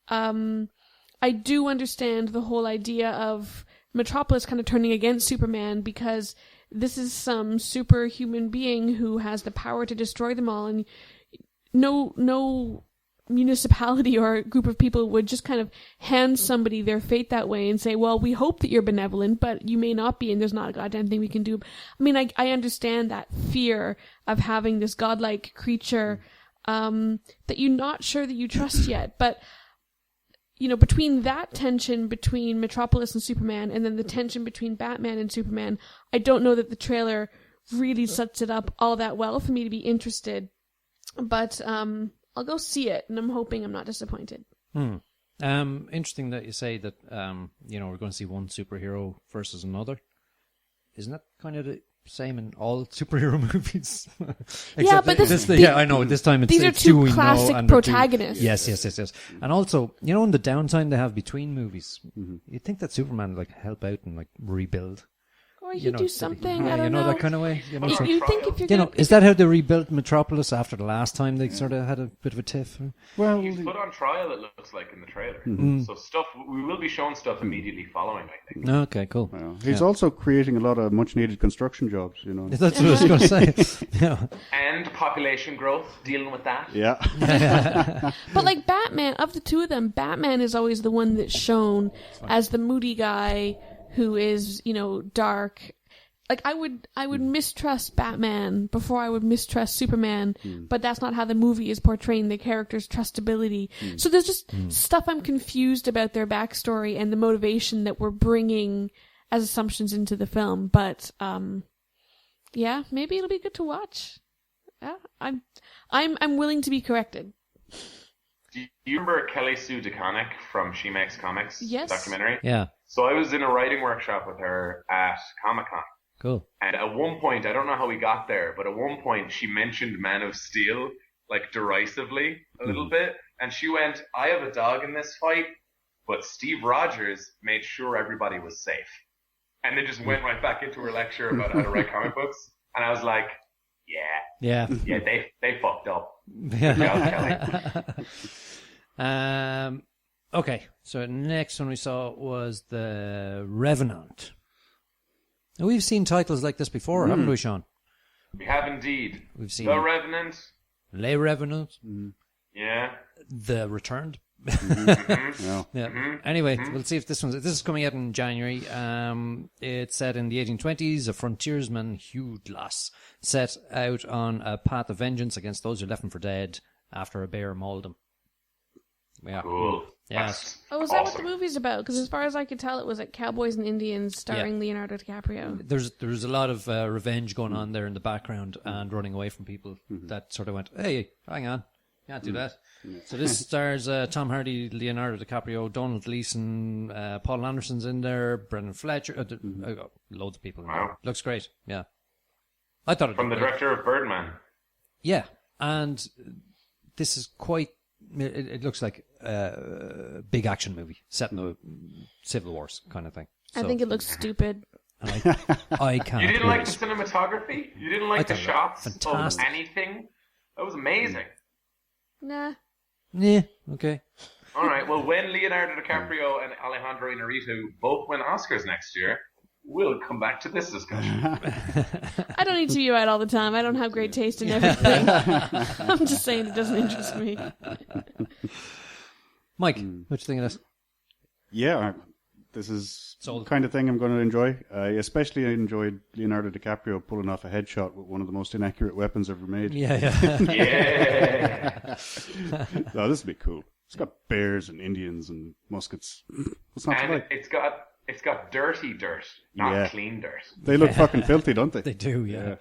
I do understand the whole idea of Metropolis kind of turning against Superman because this is some superhuman being who has the power to destroy them all, and no municipality or group of people would just kind of hand somebody their fate that way and say, well, we hope that you're benevolent, but you may not be, and there's not a goddamn thing we can do. I mean, I understand that fear of having this godlike creature that you're not sure that you trust yet, but between that tension between Metropolis and Superman and then the tension between Batman and Superman, I don't know that the trailer really sets it up all that well for me to be interested. But I'll go see it, and I'm hoping I'm not disappointed. Interesting that you say that, we're going to see one superhero versus another. Isn't that kind of the same in all superhero movies? Yeah, but I know. This time these are two classic protagonists. Yes. And also, in the downtime they have between movies, you'd think that Superman would help out and rebuild. Or you do something, I don't know. That kind of way. You think if you're gonna... is that how they rebuilt Metropolis after the last time they sort of had a bit of a tiff? Well, he's put on trial, it looks like, in the trailer. So we will be shown stuff immediately following, I think. Okay, cool. Well, he's also creating a lot of much-needed construction jobs, That's what I was going to say. Yeah. And population growth, dealing with that. Yeah. But like Batman, of the two of them, Batman is always the one that's shown as the moody guy who is, dark. Like I would mistrust Batman before I would mistrust Superman, but that's not how the movie is portraying the character's trustability. So there's just stuff I'm confused about their backstory and the motivation that we're bringing as assumptions into the film. But maybe it'll be good to watch. Yeah, I'm willing to be corrected. Do you remember Kelly Sue DeConnick from She Makes Comics documentary? Yeah. So I was in a writing workshop with her at ComicCon. Cool. And at one point, I don't know how we got there, but at one point she mentioned Man of Steel, derisively, a little bit. And she went, I have a dog in this fight, but Steve Rogers made sure everybody was safe. And then just went right back into her lecture about how to write comic books. And I was like, yeah, they fucked up. Good job, Kelly. Okay, so next one we saw was The Revenant. Now, we've seen titles like this before, haven't we, Shaun? We have indeed. We've seen The Revenant. Les Revenants. Yeah. The Returned. Yeah. Anyway, we'll see if this is coming out in January. It's set in the 1820s. A frontiersman, Hugh Glass, set out on a path of vengeance against those who left him for dead after a bear mauled him. Yeah. Cool. Yes. Oh, is that what the movie's about? Because as far as I could tell, it was like Cowboys and Indians starring Leonardo DiCaprio. There's a lot of revenge going on there in the background and running away from people that sort of went, hey, hang on, can't do that. So this stars Tom Hardy, Leonardo DiCaprio, Donald Gleason, Paul Anderson's in there, Brendan Fletcher, loads of people in there. Looks great, yeah. I thought it From the looked great. director of Birdman. Yeah, and this is quite... It looks like a big action movie set in the Civil Wars kind of thing. I think it looks stupid. I can't. You didn't like the wait. cinematography? You didn't like the shots fantastic. of anything? That was amazing. Nah. Yeah, okay. All right, well, when Leonardo DiCaprio and Alejandro Inarritu both win Oscars next year, we'll come back to this discussion. I don't need to be right all the time. I don't have great taste in everything. I'm just saying it doesn't interest me. Mike, what you think of this? Yeah, this is Sold. the kind of thing I'm going to enjoy. I especially enjoyed Leonardo DiCaprio pulling off a headshot with one of the most inaccurate weapons ever made. Yeah. Yeah. Oh, this would be cool. It's got bears and Indians and muskets. What's not to And like? it's got dirty dirt, not Yeah. clean dirt. They look fucking filthy, don't they? They do, yeah.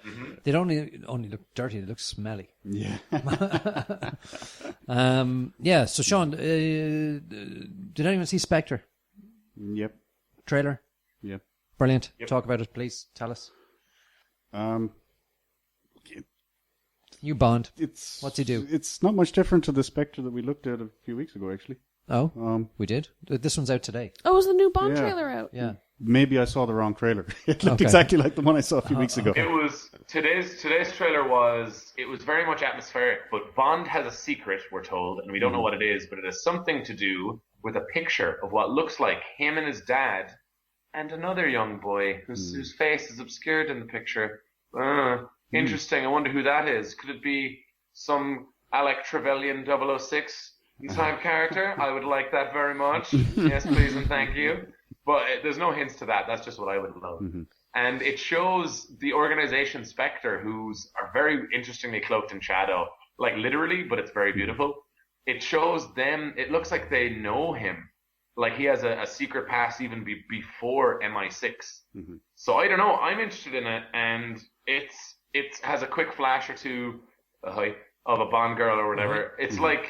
They don't only look dirty, they look smelly. Yeah. Yeah, so Shaun, did anyone see Spectre? Yep. Trailer? Yep. Brilliant. Talk about it, please. Tell us. You Bond. What's he do? It's not much different to the Spectre that we looked at a few weeks ago, actually. Oh, we did? This one's out today. Oh, was the new Bond Yeah. trailer out? Yeah. Maybe I saw the wrong trailer. It looked Okay. exactly like the one I saw a few weeks ago. It was today's trailer was very much atmospheric, but Bond has a secret, we're told, and we don't know what it is, but it has something to do with a picture of what looks like him and his dad and another young boy whose face is obscured in the picture. Interesting. I wonder who that is. Could it be some Alec Trevelyan 006 type character? I would like that very much. Yes, please and thank you. But there's no hints to that. That's just what I would love. And it shows the organization Spectre, who's are very interestingly cloaked in shadow, like literally, but it's very beautiful. It shows them, it looks like they know him. Like he has a secret past even before MI6. So I don't know. I'm interested in it, and it has a quick flash or two of a Bond girl or whatever. It's like,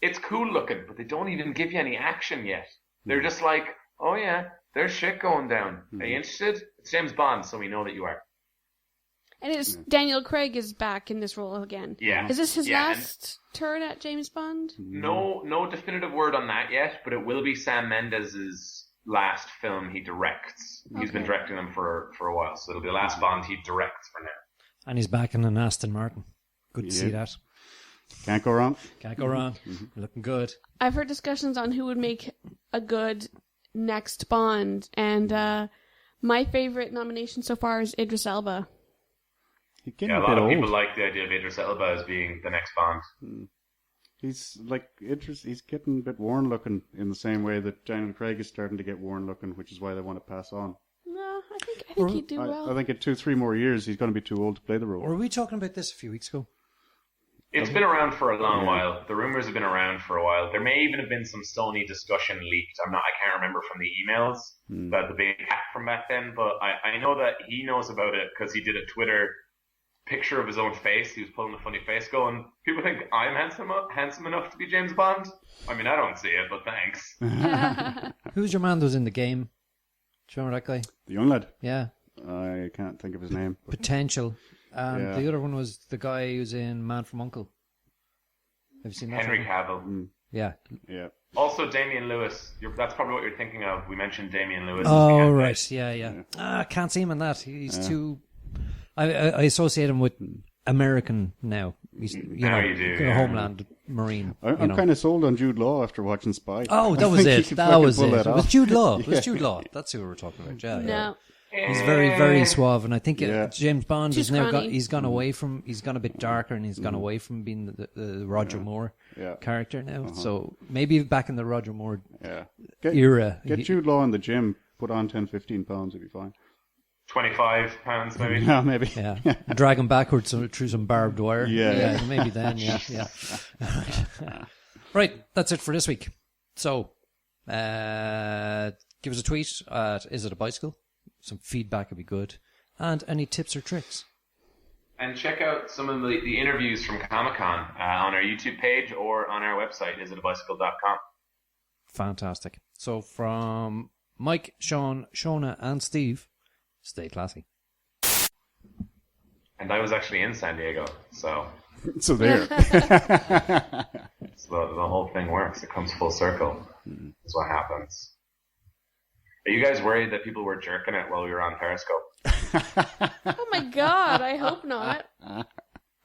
it's cool looking, but they don't even give you any action yet. They're just like, oh yeah, there's shit going down. Are you interested? It's James Bond, so we know that you are. And it's Daniel Craig is back in this role again. Yeah. Is this his Yeah, last turn at James Bond? No definitive word on that yet, but it will be Sam Mendes' last film he directs. He's been directing them for a while, so it'll be the last Bond he directs for now. And he's back in an Aston Martin. Good to see that. Can't go wrong. Can't go wrong. Looking good. I've heard discussions on who would make a good next Bond, and my favorite nomination so far is Idris Elba. He's getting Yeah, a a bit lot of old. people like the idea of Idris Elba as being the next Bond. He's like he's getting a bit worn looking in the same way that Daniel Craig is starting to get worn looking, which is why they want to pass on. No, I think he'd do well. I think in 2-3 more years he's going to be too old to play the role. Were we talking about this a few weeks ago? It's been around for a long while. The rumors have been around for a while. There may even have been some Sony discussion leaked. I can't remember from the emails about the big hack from back then, but I know that he knows about it because he did a Twitter picture of his own face. He was pulling a funny face going, people think I'm handsome enough to be James Bond? I mean, I don't see it, but thanks. Who's your man that was in the game? Do you remember that guy? The young lad. Yeah. I can't think of his name. But Potential. And Yeah. the other one was the guy who's in Man from U.N.C.L.E. Have you seen that? Henry film? Cavill. Yeah. Yeah. Also, Damian Lewis. That's probably what you're thinking of. We mentioned Damian Lewis. Oh, right. Yeah. I can't see him in that. He's too... I associate him with American now. He's, Now you do, yeah. Homeland Marine. I'm kind of sold on Jude Law after watching Spy. Oh, that I was think he it. could That fucking was pull it. that It was off. Jude Law. It was Jude Law. That's who we were talking about. Yeah. No. He's very, very suave, and I think James Bond Too has now scrawny. he's gone away from, he's gone a bit darker, and he's gone away from being the Roger Moore character now. So maybe back in the Roger Moore era. Get Jude Law in the gym, put on 10, 15 pounds, it'll be fine. 25 pounds, maybe. Yeah, maybe. Yeah, drag him backwards through some barbed wire. Yeah. Maybe then. Yeah. Right, that's it for this week. So, give us a tweet at Is It a Bicycle? Some feedback would be good, and any tips or tricks. And check out some of the interviews from Comic-Con on our YouTube page or on our website, isitabicycle.com. Fantastic. So from Mike, Shaun, Shona, and Steve, stay classy. And I was actually in San Diego, so So there. the whole thing works. It comes full circle. That's what happens. Are you guys worried that people were jerking it while we were on Periscope? Oh my god, I hope not.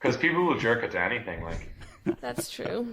Because people will jerk it to anything, like. That's true.